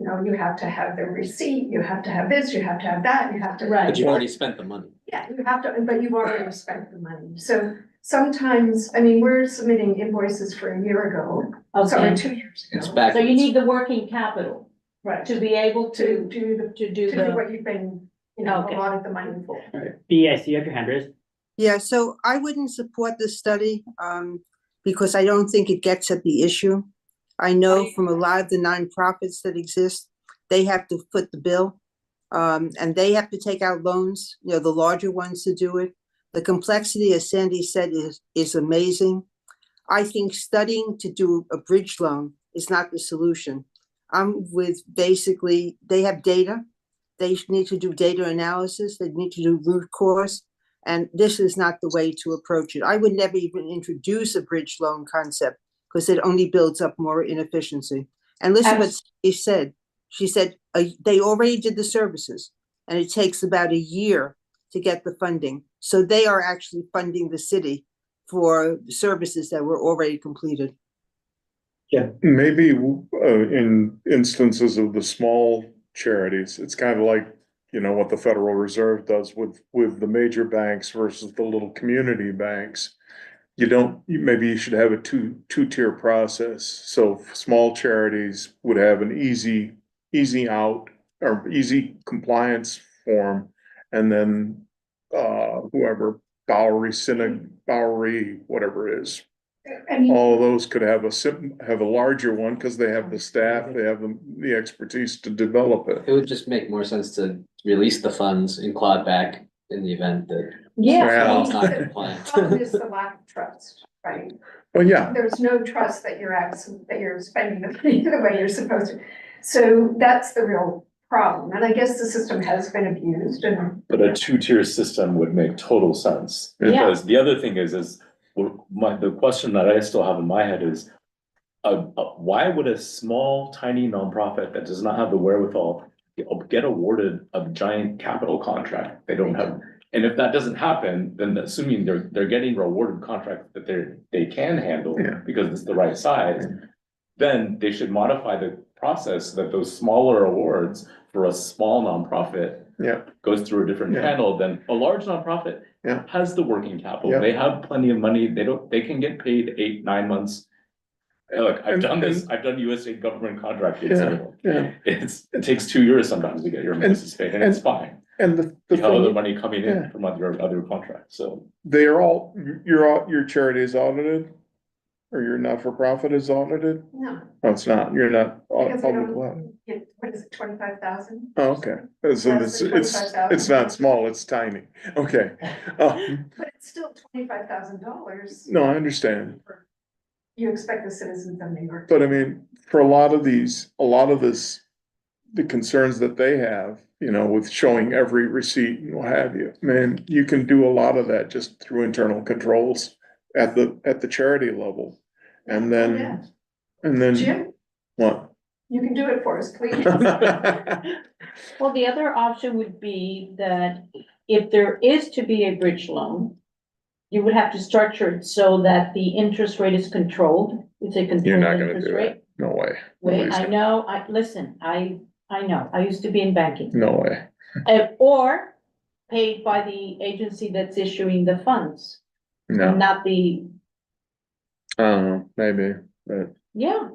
[SPEAKER 9] you know, you have to have the receipt, you have to have this, you have to have that, you have to.
[SPEAKER 3] Right.
[SPEAKER 5] But you've already spent the money.
[SPEAKER 9] Yeah, you have to, but you've already spent the money. So sometimes, I mean, we're submitting invoices for a year ago, sorry,
[SPEAKER 3] Okay,
[SPEAKER 9] 2 years ago.
[SPEAKER 5] It's back.
[SPEAKER 3] so you need the working capital
[SPEAKER 9] Right,
[SPEAKER 3] to be able
[SPEAKER 9] to
[SPEAKER 3] to
[SPEAKER 9] do
[SPEAKER 3] do
[SPEAKER 9] what you've been, you know,
[SPEAKER 3] Okay.
[SPEAKER 9] allotted the money for.
[SPEAKER 1] B, I see you have your hand raised.
[SPEAKER 8] Yeah, so I wouldn't support this study, because I don't think it gets at the issue. I know from a lot of the nonprofits that exist, they have to foot the bill. And they have to take out loans, you know, the larger ones to do it. The complexity, as Sandy said, is amazing. I think studying to do a bridge loan is not the solution. I'm with basically, they have data. They need to do data analysis. They need to do root cause. And this is not the way to approach it. I would never even introduce a bridge loan concept because it only builds up more inefficiency. And listen what she said, they already did the services and it takes about a year to get the funding. So they are actually funding the city for services that were already completed.
[SPEAKER 4] maybe in instances of the small charities, it's kind of like, you know, what the Federal Reserve does with the major banks versus the little community banks. Maybe you should have a two-tier process. So small charities would have an easy out or easy compliance form. And then whoever Bowery, whatever it is,
[SPEAKER 9] I mean,
[SPEAKER 4] all of those could have a larger one because they have the staff, they have the expertise to develop it.
[SPEAKER 5] It would just make more sense to release the funds and claw it back in the event that.
[SPEAKER 9] yeah,
[SPEAKER 5] It's not
[SPEAKER 9] the
[SPEAKER 5] compliant.
[SPEAKER 9] problem is the lack of trust, right?
[SPEAKER 4] Well, yeah,
[SPEAKER 9] There's no trust that you're spending the money the way you're supposed to. So that's the real problem. And I guess the system has been abused and.
[SPEAKER 7] But a two-tier system would make total sense.
[SPEAKER 3] Yeah.
[SPEAKER 7] Because the other thing is the question that I still have in my head is, why would a small, tiny nonprofit that does not have the wherewithal get awarded a giant capital contract? They don't have, and if that doesn't happen, then assuming they're getting rewarded contracts that they can handle
[SPEAKER 4] Yeah.
[SPEAKER 7] because it's the right size, then they should modify the process so that those smaller awards for a small nonprofit
[SPEAKER 4] yeah,
[SPEAKER 7] goes through a different
[SPEAKER 4] Yeah.
[SPEAKER 7] channel than a large nonprofit
[SPEAKER 2] Yeah.
[SPEAKER 7] has the working capital.
[SPEAKER 4] Yeah.
[SPEAKER 7] They have plenty of money. They can get paid 8, 9 months. Look, I've done this, I've done USA government contracting, so
[SPEAKER 4] Yeah.
[SPEAKER 7] it takes 2 years sometimes to get your invoices paid, and it's fine.
[SPEAKER 4] And the
[SPEAKER 7] You have other
[SPEAKER 4] thing,
[SPEAKER 7] money coming
[SPEAKER 4] yeah.
[SPEAKER 7] in from other contracts, so.
[SPEAKER 4] they are all, your charity is audited? Or your not-for-profit is audited?
[SPEAKER 9] No,
[SPEAKER 4] Oh, it's not, you're not
[SPEAKER 9] because we
[SPEAKER 4] public law.
[SPEAKER 9] don't get, what is it, 25,000?
[SPEAKER 4] Oh, okay, so
[SPEAKER 9] Less than
[SPEAKER 4] it's
[SPEAKER 9] 25,000.
[SPEAKER 4] not small, it's tiny, okay.
[SPEAKER 9] But it's still $25,000.
[SPEAKER 4] No, I understand,
[SPEAKER 9] You expect the citizens of New York.
[SPEAKER 4] but I mean, for a lot of this, the concerns that they have, you know, with showing every receipt and what have you, man, you can do a lot of that just through internal controls at the charity level. And
[SPEAKER 9] Yeah.
[SPEAKER 4] then,
[SPEAKER 9] Jim,
[SPEAKER 4] what?
[SPEAKER 9] you can do it for us, please.
[SPEAKER 3] Well, the other option would be that if there is to be a bridge loan, you would have to structure it so that the interest rate is controlled. It's a
[SPEAKER 4] You're
[SPEAKER 3] controlled
[SPEAKER 4] not gonna
[SPEAKER 3] interest
[SPEAKER 4] do
[SPEAKER 3] rate.
[SPEAKER 4] that, no way.
[SPEAKER 3] Wait, I know, I know, I used to be in banking.
[SPEAKER 4] No way.
[SPEAKER 3] Or paid by the agency that's issuing the funds,
[SPEAKER 4] No,
[SPEAKER 3] not the,
[SPEAKER 4] maybe, but
[SPEAKER 3] yeah,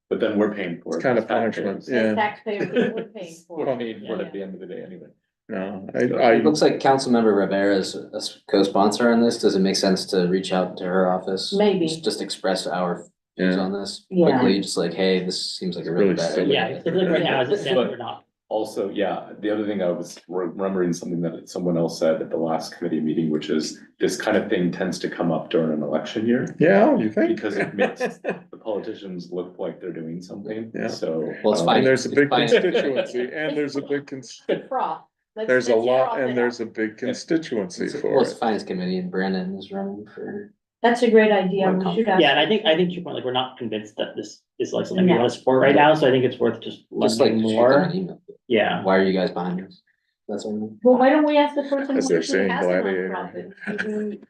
[SPEAKER 7] But then we're paying for it.
[SPEAKER 4] it's kind of
[SPEAKER 7] as taxpayers.
[SPEAKER 4] punishment,
[SPEAKER 3] as
[SPEAKER 4] yeah,
[SPEAKER 3] taxpayers, we're paying for
[SPEAKER 7] We're
[SPEAKER 3] it.
[SPEAKER 7] paying for it
[SPEAKER 3] Yeah.
[SPEAKER 7] at the end of the day anyway.
[SPEAKER 4] no,
[SPEAKER 5] It looks like Councilmember Rivera is a co-sponsor on this. Does it make sense to reach out to her office?
[SPEAKER 3] Maybe.
[SPEAKER 5] Just express our views
[SPEAKER 4] Yeah.
[SPEAKER 5] on this
[SPEAKER 3] Yeah.
[SPEAKER 5] quickly, just like, hey, this seems like a really
[SPEAKER 4] Really
[SPEAKER 5] bad
[SPEAKER 4] silly.
[SPEAKER 5] idea.
[SPEAKER 1] Yeah, it's like right now, as it stands, we're not.
[SPEAKER 7] Also, yeah, the other thing I was remembering something that someone else said at the last committee meeting, which is this kind of thing tends to come up during an election year.
[SPEAKER 4] Yeah, you think?
[SPEAKER 7] Because it makes the politicians look like they're doing something,
[SPEAKER 4] Yeah.
[SPEAKER 7] so.
[SPEAKER 5] Well, it's fine.
[SPEAKER 4] And there's a big
[SPEAKER 5] It's fine.
[SPEAKER 4] constituency, and there's a big,
[SPEAKER 3] The froth. Let's-
[SPEAKER 4] there's a
[SPEAKER 3] let's
[SPEAKER 4] lot,
[SPEAKER 3] froth
[SPEAKER 4] and
[SPEAKER 3] it
[SPEAKER 4] there's
[SPEAKER 3] out.
[SPEAKER 4] a big constituency
[SPEAKER 5] Well,
[SPEAKER 4] for
[SPEAKER 5] it's
[SPEAKER 4] it.
[SPEAKER 5] Finance Committee and Brandon is running for.
[SPEAKER 3] That's a great idea, we should ask.
[SPEAKER 1] Yeah, and I think to your point, like, we're not convinced that this is like something we
[SPEAKER 3] No.
[SPEAKER 1] wanna support right now, so I think it's worth just
[SPEAKER 5] Just like
[SPEAKER 1] learning
[SPEAKER 5] shoot them
[SPEAKER 1] more.
[SPEAKER 5] an email.
[SPEAKER 1] Yeah,
[SPEAKER 5] Why are you guys behind this? That's what I mean.
[SPEAKER 3] Well, why don't we ask the person
[SPEAKER 4] As
[SPEAKER 3] who
[SPEAKER 4] they're
[SPEAKER 3] actually
[SPEAKER 4] saying,
[SPEAKER 3] has a
[SPEAKER 4] gladiator.
[SPEAKER 3] nonprofit?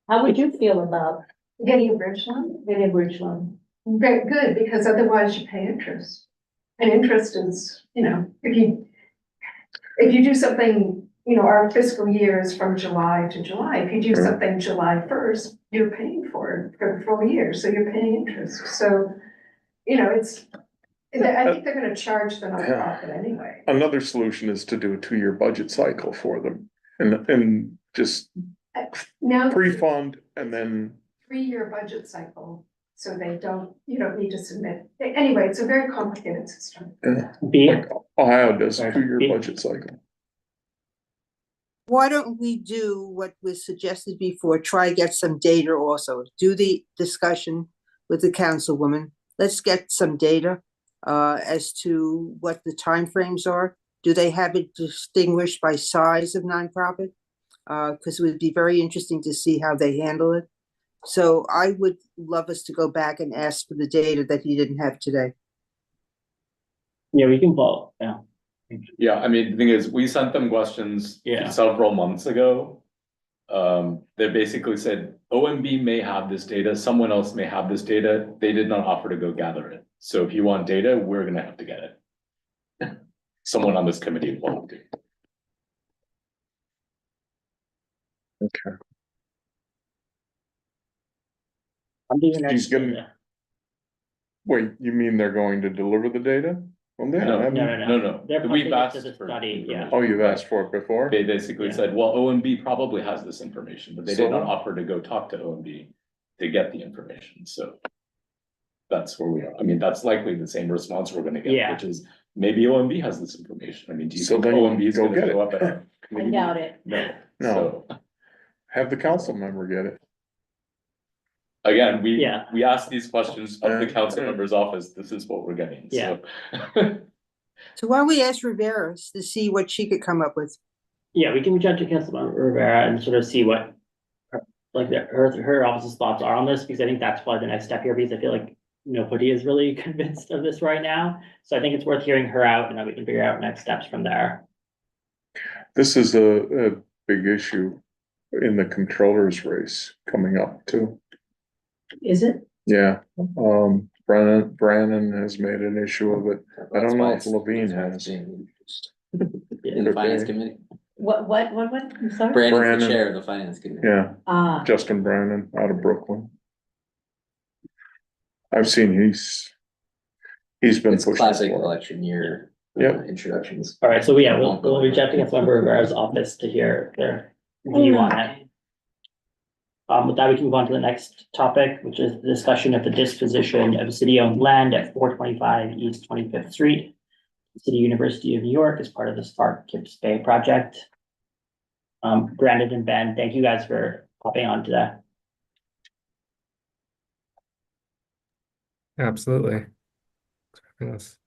[SPEAKER 3] How would you feel about
[SPEAKER 9] Getting a bridge loan?
[SPEAKER 3] getting a bridge loan?
[SPEAKER 9] Very good, because otherwise you pay interest. And interest is, if you do something, our fiscal year is from July to July. If you do
[SPEAKER 4] Sure.
[SPEAKER 9] something July 1st, you're paying for it for the full year, so you're paying interest. So, I think they're gonna charge the nonprofit anyway.
[SPEAKER 4] Another solution is to do a 2-year budget cycle for them, and just
[SPEAKER 9] Now,
[SPEAKER 4] pre-fund and then,
[SPEAKER 9] 3-year budget cycle, so you don't need to submit. Anyway, it's a very complicated system.
[SPEAKER 1] B,
[SPEAKER 4] like Ohio does a
[SPEAKER 1] Right.
[SPEAKER 4] 2-year budget cycle.
[SPEAKER 8] Why don't we do what was suggested before, try to get some data also, do the discussion with the councilwoman. Let's get some data as to what the timeframes are. Do they have it distinguished by size of nonprofit? Because it would be very interesting to see how they handle it. So I would love us to go back and ask for the data that he didn't have today.
[SPEAKER 1] yeah, we can vote, yeah.
[SPEAKER 7] Yeah, I mean, the thing is, we sent them questions
[SPEAKER 1] Yeah.
[SPEAKER 7] several months ago. They basically said, OMB may have this data, someone else may have this data, they did not offer to go gather it. So if you want data, we're gonna have to get it. Someone on this committee will have to.
[SPEAKER 4] Okay.
[SPEAKER 1] I'm doing
[SPEAKER 4] He's
[SPEAKER 1] next.
[SPEAKER 4] gonna- Wait, you mean they're going to deliver the data? Well, they
[SPEAKER 7] No,
[SPEAKER 4] haven't.
[SPEAKER 7] No,
[SPEAKER 1] They're
[SPEAKER 7] we've
[SPEAKER 1] posting it
[SPEAKER 7] asked
[SPEAKER 1] to the
[SPEAKER 7] for
[SPEAKER 1] study, yeah.
[SPEAKER 7] information.
[SPEAKER 4] Oh, you've asked for it before?
[SPEAKER 7] They basically
[SPEAKER 1] Yeah.
[SPEAKER 7] said, well, OMB probably has this information, but they did not
[SPEAKER 4] So-
[SPEAKER 7] offer to go talk to OMB to get the information, so. That's where we are. I mean, that's likely the same response we're gonna get,
[SPEAKER 1] Yeah.
[SPEAKER 7] which is maybe OMB has this information. I mean, do you
[SPEAKER 4] So
[SPEAKER 7] think
[SPEAKER 4] then
[SPEAKER 7] OMB is
[SPEAKER 4] go
[SPEAKER 7] gonna
[SPEAKER 4] get
[SPEAKER 7] show
[SPEAKER 4] it.
[SPEAKER 7] up at our
[SPEAKER 3] I
[SPEAKER 7] committee?
[SPEAKER 3] doubt it.
[SPEAKER 7] No,
[SPEAKER 4] No.
[SPEAKER 7] so,
[SPEAKER 4] Have the council member get it.
[SPEAKER 7] again,
[SPEAKER 1] Yeah.
[SPEAKER 7] we asked these questions of the
[SPEAKER 4] Yeah.
[SPEAKER 7] council member's office, this is what we're getting, so.
[SPEAKER 8] So why don't we ask Rivera to see what she could come up with?
[SPEAKER 1] Yeah, we can reach out to Councilmember Rivera and sort of see what her office's thoughts are on this, because I think that's probably the next step here, because I feel like nobody is really convinced of this right now. So I think it's worth hearing her out, and then we can figure out next steps from there.
[SPEAKER 4] This is a big issue in the controller's race coming up too.
[SPEAKER 3] Is it?
[SPEAKER 4] Yeah, Brandon has made an issue of it. I don't know if Levine has.
[SPEAKER 5] In
[SPEAKER 1] Yeah.
[SPEAKER 5] the
[SPEAKER 4] Could
[SPEAKER 5] Finance
[SPEAKER 4] be.
[SPEAKER 5] Committee.
[SPEAKER 3] I'm sorry?
[SPEAKER 5] Brandon's the
[SPEAKER 4] Brandon.
[SPEAKER 5] chair of the finance committee.
[SPEAKER 4] Yeah,
[SPEAKER 3] Ah,
[SPEAKER 4] Justin Brandon out of Brooklyn. I've seen he's been
[SPEAKER 5] It's
[SPEAKER 4] pushing
[SPEAKER 5] classic
[SPEAKER 4] for it.
[SPEAKER 5] election year
[SPEAKER 4] Yep.
[SPEAKER 5] introductions.
[SPEAKER 1] All right, so yeah, we'll reach out to Councilmember Rivera's office to hear their view on it. With that, we can move on to the next topic, which is the discussion of the disposition of city-owned land at 425 East 25th Street. City University of New York is part of the Spark Kips Bay project. Brandon and Ben, thank you guys for hopping on to that.
[SPEAKER 11] Absolutely. Yes.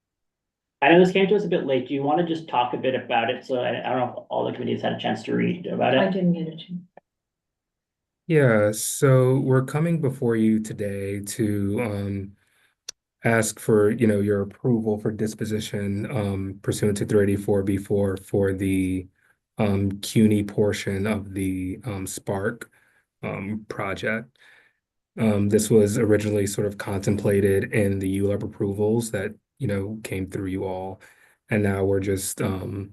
[SPEAKER 1] I know this came to us a bit late. Do you want to just talk a bit about it? So I don't know if all the committees had a chance to read about
[SPEAKER 3] I
[SPEAKER 1] it.
[SPEAKER 3] didn't get it.
[SPEAKER 11] Yeah, so we're coming before you today to ask for, your approval for disposition pursuant to 384B4 for the CUNY portion of the Spark project. This was originally sort of contemplated in the ULURP approvals that, came through you all. And now we're just going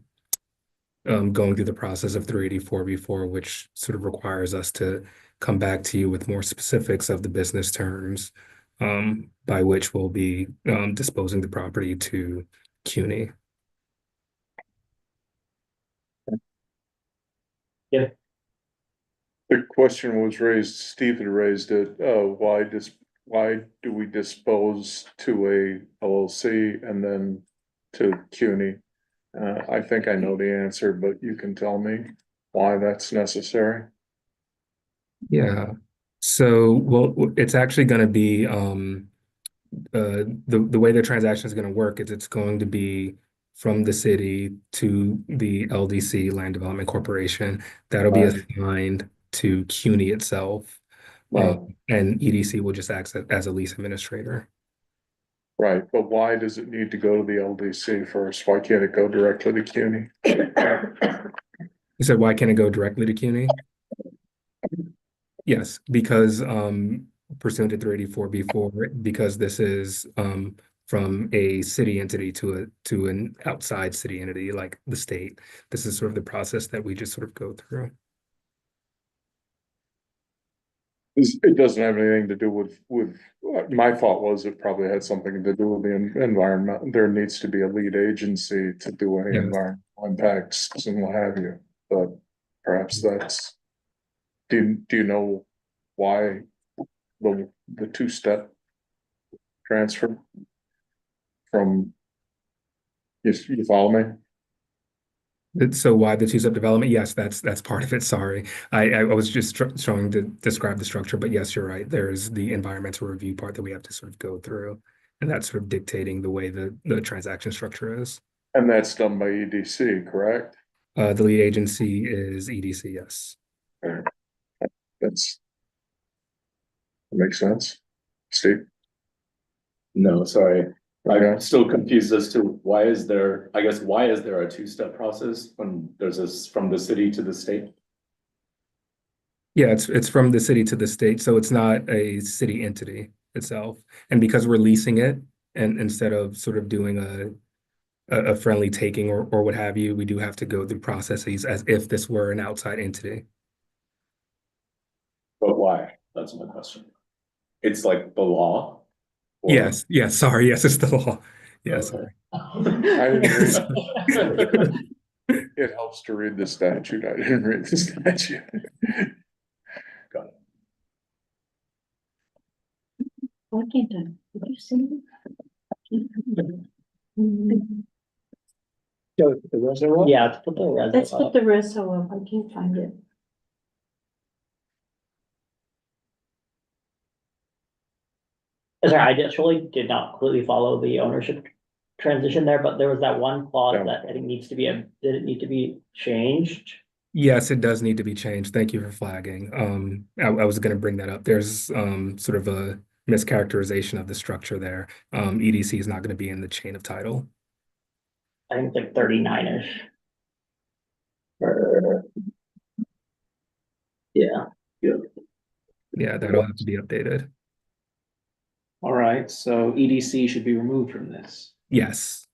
[SPEAKER 11] through the process of 384B4, which sort of requires us to come back to you with more specifics of the business terms by which we'll be disposing the property to CUNY.
[SPEAKER 4] The question was raised, Steve had raised it, why do we dispose to a LLC and then to CUNY? I think I know the answer, but you can tell me why that's necessary.
[SPEAKER 11] Yeah. So, well, it's actually going to be the way the transaction is going to work is it's going to be from the city to the LDC, Land Development Corporation. That'll be
[SPEAKER 4] Right.
[SPEAKER 11] assigned to CUNY itself.
[SPEAKER 4] Right.
[SPEAKER 11] And EDC will just act as a lease administrator.
[SPEAKER 4] Right, but why does it need to go to the LDC first? Why can't it go directly to CUNY?
[SPEAKER 11] You said, why can't it go directly to CUNY? Yes, because pursuant to 384B4, because this is from a city entity to an outside city entity like the state. This is sort of the process that we just sort of go through.
[SPEAKER 4] It doesn't have anything to do with, my thought was it probably had something to do with the environment. There needs to be a lead agency to do any
[SPEAKER 11] Yes.
[SPEAKER 4] environmental impacts and what have you, but perhaps that's. Do you know why the two-step transfer from, you follow me?
[SPEAKER 11] So why the two-step development? Yes, that's part of it. Sorry, I was just trying to describe the structure, but yes, you're right. There's the environmental review part that we have to sort of go through, and that's sort of dictating the way the transaction structure is.
[SPEAKER 4] And that's done by EDC, correct?
[SPEAKER 11] The lead agency is EDC. Yes.
[SPEAKER 4] That makes sense. Steve?
[SPEAKER 7] No, sorry.
[SPEAKER 4] Okay.
[SPEAKER 7] I'm still confused as to why is there a two-step process when there's this from the city to the state?
[SPEAKER 11] Yeah, it's from the city to the state, so it's not a city entity itself. And because we're leasing it, and instead of sort of doing a friendly taking or what have you, we do have to go through processes as if this were an outside entity.
[SPEAKER 7] But why? That's my question. It's like the law? Or-
[SPEAKER 11] Yes, sorry, yes, it's the law. Yes.
[SPEAKER 7] Okay.
[SPEAKER 4] I didn't read. It helps to read the statute. I didn't read the statute.
[SPEAKER 7] Got it.
[SPEAKER 3] Why can't I? Did you see it?
[SPEAKER 1] Yeah, let's put the res
[SPEAKER 3] Let's
[SPEAKER 1] up.
[SPEAKER 3] put the reso up. I can't find it.
[SPEAKER 1] Sorry, I actually did not completely follow the ownership transition there, but there was that one clause
[SPEAKER 4] Yeah.
[SPEAKER 1] that I think did it need to be changed?
[SPEAKER 11] Yes, it does need to be changed. Thank you for flagging. I was going to bring that up. There's sort of a mischaracterization of the structure there. EDC is not going to be in the chain of title.
[SPEAKER 1] I think it's like 39-ish. Yeah.
[SPEAKER 11] Yeah, that'll have to be updated.
[SPEAKER 2] All right, so EDC should be removed from this.
[SPEAKER 11] Yes.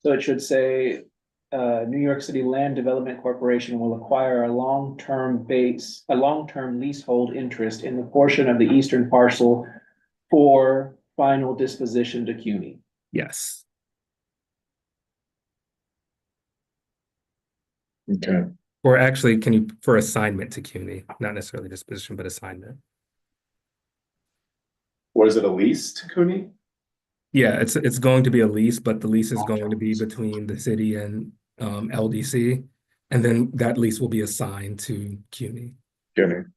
[SPEAKER 2] So it should say, New York City Land Development Corporation will acquire a long-term leasehold interest in the portion of the eastern parcel for final disposition to CUNY.
[SPEAKER 11] Yes.
[SPEAKER 4] Okay,
[SPEAKER 11] Or actually, can you, for assignment to CUNY, not necessarily disposition, but assignment.
[SPEAKER 7] What is it, a lease to Cooney?
[SPEAKER 11] Yeah, it's going to be a lease, but the lease is going to
[SPEAKER 7] Long-term
[SPEAKER 11] be
[SPEAKER 7] lease.
[SPEAKER 11] between the city and LDC. And then that lease will be assigned to CUNY.
[SPEAKER 4] getting.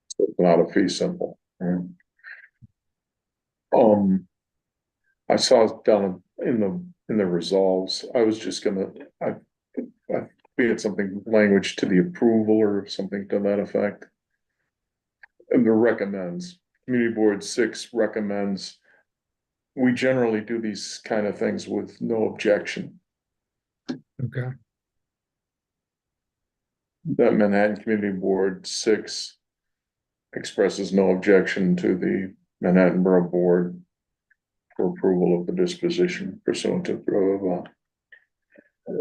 [SPEAKER 4] So not a fee simple, right? I saw down in the resolves, I was just gonna, we had something language to the approval or something to that effect. And the recommends, community board 6 recommends. We generally do these kind of things with no objection.
[SPEAKER 11] Okay.
[SPEAKER 4] That Manhattan Community Board 6 expresses no objection to the Manhattan Borough Board for approval of the disposition pursuant to blah, blah, blah.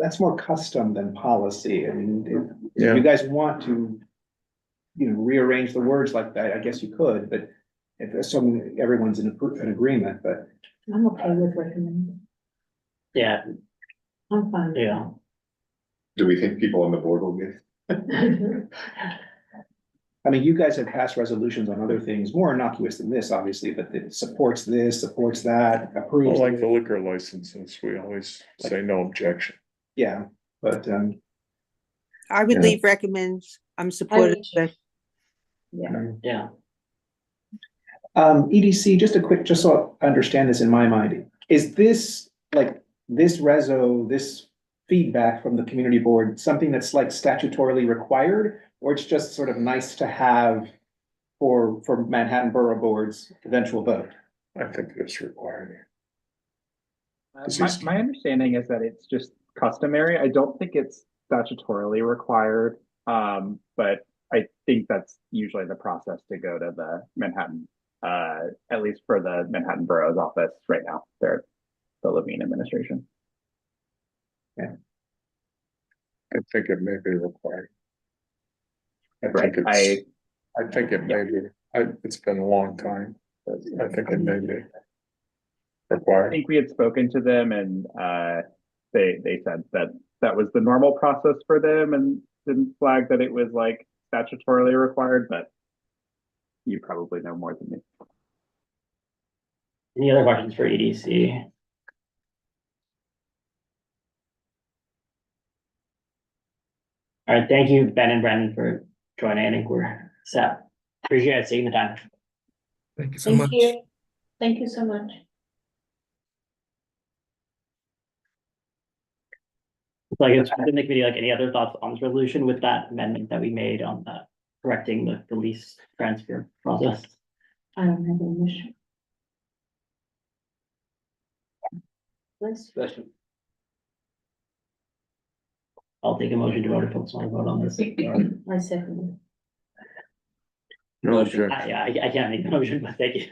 [SPEAKER 2] That's more custom than policy. I mean, if
[SPEAKER 4] Yeah.
[SPEAKER 2] you guys want to, rearrange the words like that, I guess you could, but if assuming everyone's in agreement, but
[SPEAKER 3] I'm okay with recommending.
[SPEAKER 1] Yeah,
[SPEAKER 3] I'm fine.
[SPEAKER 1] yeah.
[SPEAKER 7] Do we think people on the board will get?
[SPEAKER 2] I mean, you guys have passed resolutions on other things more innocuous than this, obviously, but it supports this, supports that,
[SPEAKER 4] Well,
[SPEAKER 2] approves.
[SPEAKER 4] like the liquor licenses, we always say no objection.
[SPEAKER 2] Yeah, but,
[SPEAKER 8] I would
[SPEAKER 4] Yeah.
[SPEAKER 8] leave recommends. I'm supportive of that.
[SPEAKER 1] Yeah,
[SPEAKER 2] EDC, just so I understand this in my mind, is this like this this feedback from the community board, something that's like statutorily required, or it's just sort of nice to have for Manhattan Borough Board's eventual vote?
[SPEAKER 4] I think it's required.
[SPEAKER 12] My understanding is that it's just customary. I don't think it's statutorily required. But I think that's usually the process to go to the Manhattan, at least for the Manhattan Borough's office right now. They're the Levine administration.
[SPEAKER 4] I think it may be required. I
[SPEAKER 12] Right.
[SPEAKER 4] think it may be, it's been a long time, but I think it may be
[SPEAKER 12] I
[SPEAKER 4] required.
[SPEAKER 12] think we had spoken to them and they said that that was the normal process for them and didn't flag that it was like statutorily required, but you probably know more than me.
[SPEAKER 1] any other questions for EDC? All right, thank you, Ben and Brendan, for joining. I think we're set. Appreciate taking the time.
[SPEAKER 11] Thank you so
[SPEAKER 3] Thank
[SPEAKER 11] much.
[SPEAKER 3] you. Thank you so much.
[SPEAKER 1] Like, it's within the committee, like any other thoughts on this resolution with that amendment that we made on correcting the lease transfer process?
[SPEAKER 3] I don't have an issue. Liz?
[SPEAKER 1] I'll take a motion to vote if folks want to vote on this.
[SPEAKER 3] I second.
[SPEAKER 4] No objection.
[SPEAKER 1] I can't make the motion, but thank you.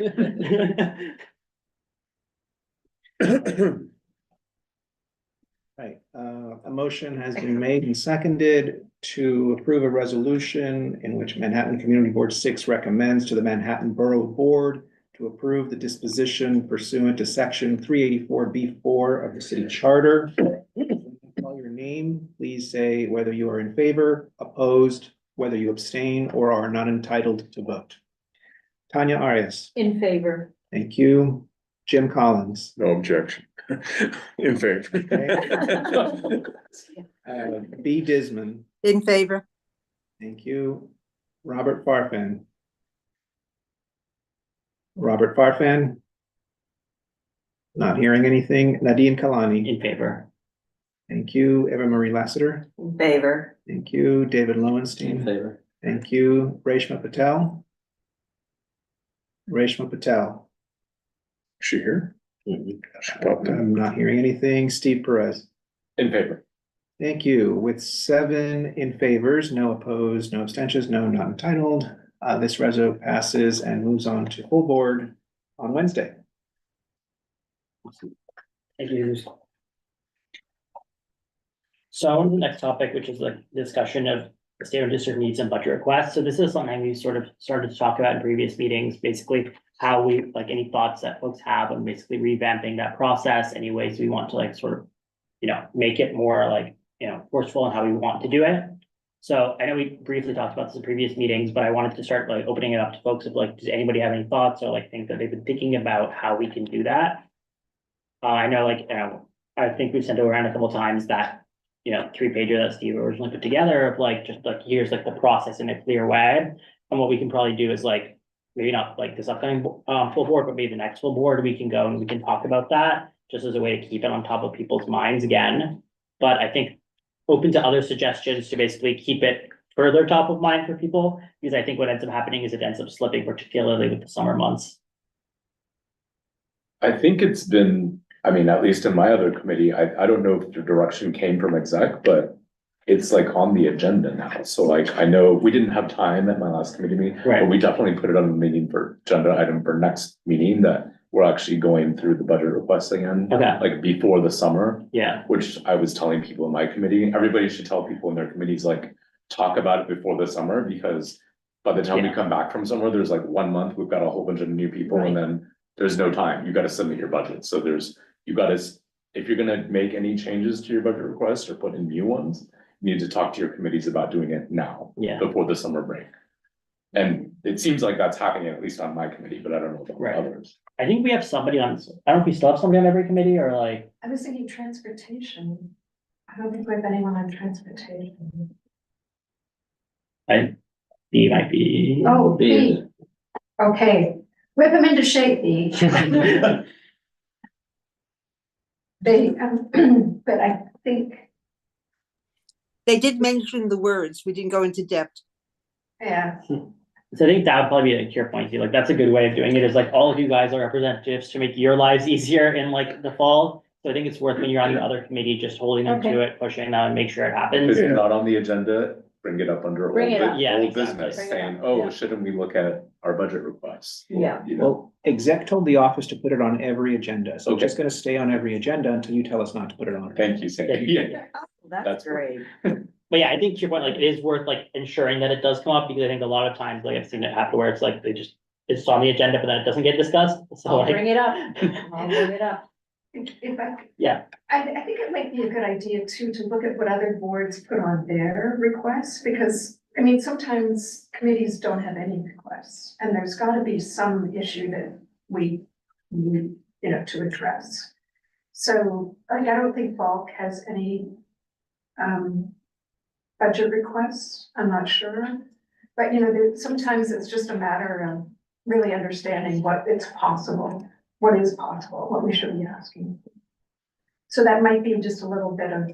[SPEAKER 2] Right, a motion has been made and seconded to approve a resolution in which Manhattan Community Board 6 recommends to the Manhattan Borough Board to approve the disposition pursuant to section 384B4 of the city charter. Call your name, please say whether you are in favor, opposed, whether you abstain, or are not entitled to vote. Tanya Arias.
[SPEAKER 3] In favor.
[SPEAKER 2] Thank you. Jim Collins.
[SPEAKER 4] No objection. In favor.
[SPEAKER 2] B. Disman.
[SPEAKER 8] In favor.
[SPEAKER 2] Thank you. Robert Farfan. Robert Farfan. Not hearing anything. Nadine Kalani.
[SPEAKER 1] In favor.
[SPEAKER 2] Thank you. Eva Marie Lassiter.
[SPEAKER 10] In favor.
[SPEAKER 2] Thank you. David
[SPEAKER 1] In
[SPEAKER 2] Lowenstein.
[SPEAKER 1] favor.
[SPEAKER 2] Thank you. Reshma Patel. Reshma Patel.
[SPEAKER 4] Is she here? She popped in.
[SPEAKER 2] I'm not hearing anything. Steve Perez.
[SPEAKER 7] In favor.
[SPEAKER 2] Thank you. With 7 in favors, no opposed, no abstentions, no not entitled. This reso passes and moves on to full board on Wednesday.
[SPEAKER 1] Thank you. So on to the next topic, which is like discussion of the state and district needs and budget requests. So this is something we sort of started to talk about in previous meetings, basically how we, like, any thoughts that folks have on basically revamping that process, any ways we want to like sort of, make it more like, forceful in how we want to do it. So I know we briefly talked about this in previous meetings, but I wanted to start like opening it up to folks of like, does anybody have any thoughts or like think that they've been thinking about how we can do that? I know like, I think we've sent around a couple times that, 3-pager that Steve originally put together of like, just like, here's like the process in a clear way. And what we can probably do is like, maybe not like this upcoming full board, but maybe the next full board, we can go and we can talk about that just as a way to keep it on top of people's minds again. But I think open to other suggestions to basically keep it further top of mind for people, because I think what ends up happening is it ends up slipping, particularly with the summer months.
[SPEAKER 7] I think it's been, I mean, at least in my other committee, I don't know if the direction came from exec, but it's like on the agenda now. So like, I know we didn't have time at my last committee meeting,
[SPEAKER 1] Right.
[SPEAKER 7] but we definitely put it on the meeting for agenda item for next meeting that we're actually going through the budget requests again.
[SPEAKER 1] Okay.
[SPEAKER 7] Like before the summer.
[SPEAKER 1] Yeah.
[SPEAKER 7] Which I was telling people in my committee, everybody should tell people in their committees, like, talk about it before the summer, because by the time we
[SPEAKER 1] Yeah.
[SPEAKER 7] come back from summer, there's like 1 month, we've got a whole bunch of new people, and then there's no time, you gotta submit your budget, so you gotta, if you're gonna make any changes to your budget request or put in new ones, you need to talk to your committees about doing it now.
[SPEAKER 1] Yeah.
[SPEAKER 7] Before the summer break. And it seems like that's happening, at least on my committee, but I don't know about others.
[SPEAKER 1] I think we have somebody on, I don't know if we still have somebody on every committee or like.
[SPEAKER 9] I was thinking transportation. I don't think we have anyone on transportation.
[SPEAKER 1] B might be.
[SPEAKER 9] Oh, B. Okay, whip them into shape, B. They, but I think,
[SPEAKER 8] They did mention the words. We didn't go into depth.
[SPEAKER 9] yeah,
[SPEAKER 1] So I think that would probably be a cure point, like, that's a good way of doing it, is like, all of you guys are representatives to make your lives easier in like the fall. So I think it's worth when you're on your other committee, just holding them to it, pushing them and make sure it
[SPEAKER 7] If
[SPEAKER 1] happens.
[SPEAKER 7] it's not on the agenda, bring it up under
[SPEAKER 3] Bring it up.
[SPEAKER 1] Yeah,
[SPEAKER 7] old
[SPEAKER 1] exactly.
[SPEAKER 7] business,
[SPEAKER 3] Bring it
[SPEAKER 7] saying,
[SPEAKER 3] up,
[SPEAKER 7] oh,
[SPEAKER 3] yeah.
[SPEAKER 7] shouldn't we look at our budget requests?
[SPEAKER 10] Yeah.
[SPEAKER 7] You know,
[SPEAKER 2] Well, exec told the office to put it on every agenda, so it's
[SPEAKER 7] Okay.
[SPEAKER 2] just gonna stay on every agenda until you tell us not to put it on.
[SPEAKER 7] thank you, Sandy. Yeah.
[SPEAKER 10] That's
[SPEAKER 7] That's
[SPEAKER 10] great.
[SPEAKER 1] But yeah, I think to your point, like, it is worth like ensuring that it does come up, because I think a lot of times, like, I've seen it happen where it's like, it's on the agenda, but then it doesn't get discussed, so
[SPEAKER 3] I'll
[SPEAKER 1] like.
[SPEAKER 3] bring it up. I'll bring it up.
[SPEAKER 9] if I,
[SPEAKER 1] Yeah,
[SPEAKER 9] I think it might be a good idea too, to look at what other boards put on their requests, because, I mean, sometimes committees don't have any requests, and there's gotta be some issue that we need, to address. So, like, I don't think Bulk has any, budget requests, I'm not sure. But, sometimes it's just a matter of really understanding what is possible, what we should be asking. So that might be just a little bit of,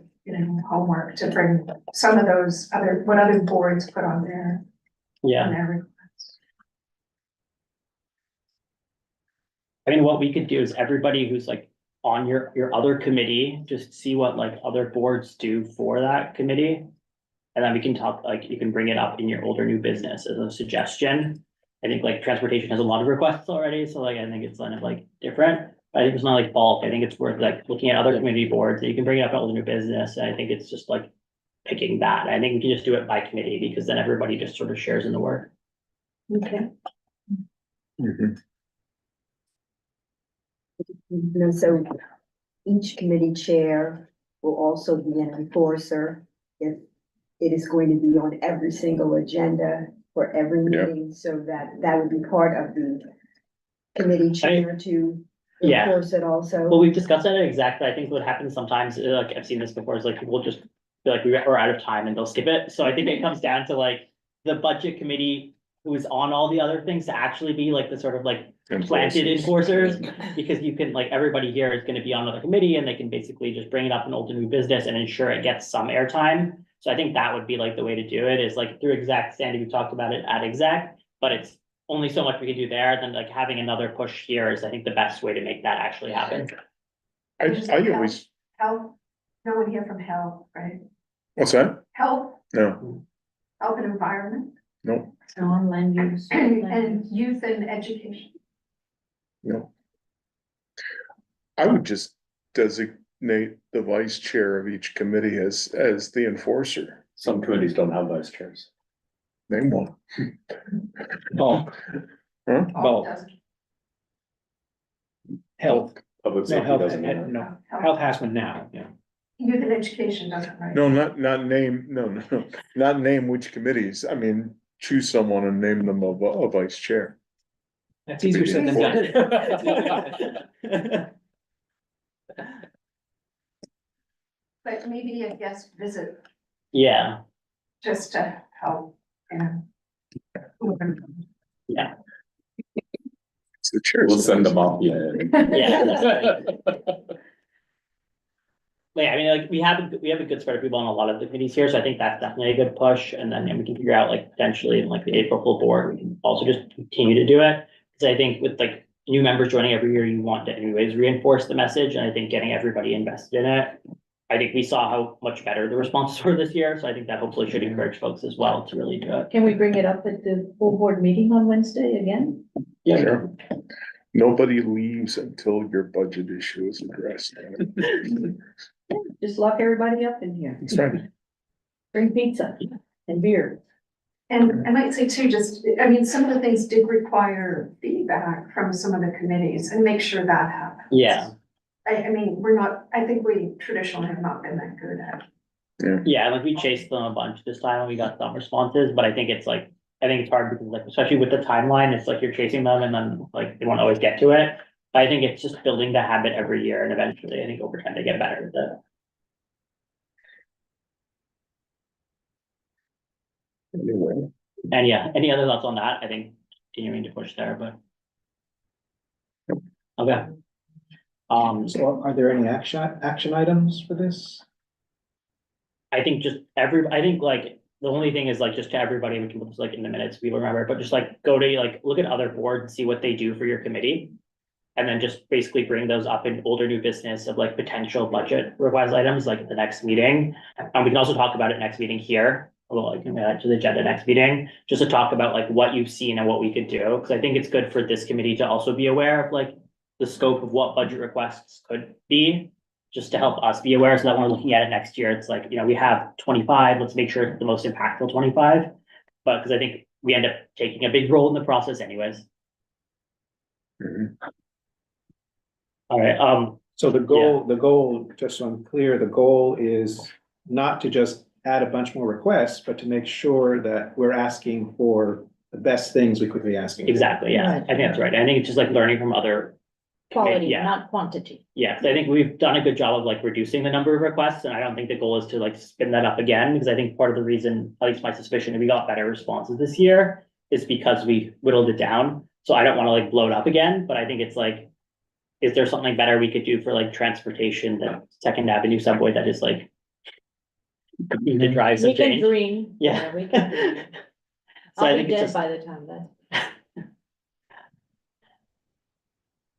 [SPEAKER 9] homework to bring some of those what other boards put on their
[SPEAKER 1] yeah.
[SPEAKER 9] requests.
[SPEAKER 1] I mean, what we could do is everybody who's like on your other committee, just see what like other boards do for that committee. And then we can talk, like, you can bring it up in your older new business as a suggestion. I think like transportation has a lot of requests already, so like, I think it's kind of like different. But I think it's not like bulk. I think it's worth like looking at other community boards, and you can bring it up in older new business. And I think it's just like picking that. I think we can just do it by committee, because then everybody just sort of shares in the work.
[SPEAKER 3] Okay.
[SPEAKER 10] So each committee chair will also be an enforcer if it is going to be on every single agenda for every
[SPEAKER 7] Yeah.
[SPEAKER 10] meeting, so that would be part of the committee chair to
[SPEAKER 1] Yeah.
[SPEAKER 10] enforce it also.
[SPEAKER 1] Well, we've discussed that exactly. I think what happens sometimes, like, I've seen this before, is like people just feel like we're out of time and they'll skip it. So I think it comes down to like the budget committee who is on all the other things to actually be like the sort of like planted enforcers, because you can, like, everybody here is gonna be on another committee and they can basically just bring it up in old and new business and ensure it gets some airtime. So I think that would be like the way to do it, is like through exec. Sandy, we talked about it at exec, but it's only so much we can do there. Then like having another push here is, I think, the best way to make that actually happen.
[SPEAKER 4] I always,
[SPEAKER 9] Health, no one here from health, right?
[SPEAKER 4] what's that?
[SPEAKER 9] Health,
[SPEAKER 4] No,
[SPEAKER 9] health and environment,
[SPEAKER 4] no,
[SPEAKER 3] On land use.
[SPEAKER 9] and youth and education.
[SPEAKER 4] no. I would just designate the vice chair of each committee as the enforcer.
[SPEAKER 7] Some committees don't have vice chairs.
[SPEAKER 4] Name one.
[SPEAKER 2] Oh,
[SPEAKER 4] Huh?
[SPEAKER 2] well,
[SPEAKER 9] Doesn't-
[SPEAKER 2] health,
[SPEAKER 7] Public
[SPEAKER 2] no,
[SPEAKER 7] safety
[SPEAKER 2] health,
[SPEAKER 7] doesn't. have it.
[SPEAKER 2] no, health has one now, yeah.
[SPEAKER 9] Youth and education doesn't, right?
[SPEAKER 4] No, not name, no, not name which committees. I mean, choose someone and name them a vice chair.
[SPEAKER 2] That's easier said than done.
[SPEAKER 9] But maybe a guest visit
[SPEAKER 1] Yeah,
[SPEAKER 9] just to help, you know.
[SPEAKER 4] It's the chair.
[SPEAKER 7] We'll send them off, yeah.
[SPEAKER 1] yeah. Yeah, I mean, like, we have a good spread of people on a lot of the committees here, so I think that's definitely a good push, and then we can figure out, like, potentially in like the April full board, we can also just continue to do it. Cause I think with like new members joining every year, you want to anyways reinforce the message, and I think getting everybody invested in it. I think we saw how much better the responses were this year, so I think that hopefully should encourage folks as well to really do it.
[SPEAKER 3] Can we bring it up at the full board meeting on Wednesday again?
[SPEAKER 1] Yeah,
[SPEAKER 4] Sure. Nobody leaves until your budget issue is addressed.
[SPEAKER 3] Just lock everybody up in here.
[SPEAKER 4] That's right.
[SPEAKER 3] Bring pizza and beer.
[SPEAKER 9] And I might say too, just, I mean, some of the things did require feedback from some of the committees and make sure that happens.
[SPEAKER 1] Yeah.
[SPEAKER 9] I mean, I think we traditionally have not been that good at.
[SPEAKER 1] Yeah, like we chased them a bunch this time and we got some responses, but I think it's hard because like, especially with the timeline, it's like you're chasing them and then like they won't always get to it. But I think it's just building the habit every year and eventually I think over time they get better with it.
[SPEAKER 4] Anyway,
[SPEAKER 1] And yeah, any other thoughts on that? I think continuing to push there, but. Okay.
[SPEAKER 2] So are there any action items for this?
[SPEAKER 1] I think like, the only thing is like, just to everybody, we can put this like in the minutes, we remember, but just like, go to like, look at other boards and see what they do for your committee. And then just basically bring those up in older new business of like potential budget revised items, like at the next meeting. We can also talk about it next meeting here, well, like, to the agenda next meeting, just to talk about like what you've seen and what we could do. Cause I think it's good for this committee to also be aware of like the scope of what budget requests could be, just to help us be aware so that when we're looking at it next year, it's like, we have 25, let's make sure it's the most impactful 25. But because I think we end up taking a big role in the process anyways.
[SPEAKER 4] mhm.
[SPEAKER 1] All right,
[SPEAKER 2] So the goal, just so I'm clear, the goal is not to just add a bunch more requests, but to make sure that we're asking for the best things we could be asking. for.
[SPEAKER 1] exactly, yeah,
[SPEAKER 3] Right.
[SPEAKER 1] I think that's right. I think it's just like learning from other.
[SPEAKER 3] Quality,
[SPEAKER 1] Yeah.
[SPEAKER 3] not quantity.
[SPEAKER 1] Yeah, 'cause I think we've done a good job of like reducing the number of requests, and I don't think the goal is to like spin that up again, because I think part of the reason, at least my suspicion, that we got better responses this year is because we whittled it down. So I don't want to like blow it up again, but I think it's like, is there something better we could do for like transportation, the Second Avenue subway that is like to drive some
[SPEAKER 3] We can
[SPEAKER 1] change?
[SPEAKER 3] dream.
[SPEAKER 1] Yeah.
[SPEAKER 3] We can dream.
[SPEAKER 1] So I
[SPEAKER 3] I'll
[SPEAKER 1] think
[SPEAKER 3] be
[SPEAKER 1] it's
[SPEAKER 3] dead
[SPEAKER 1] just,
[SPEAKER 3] by the time that.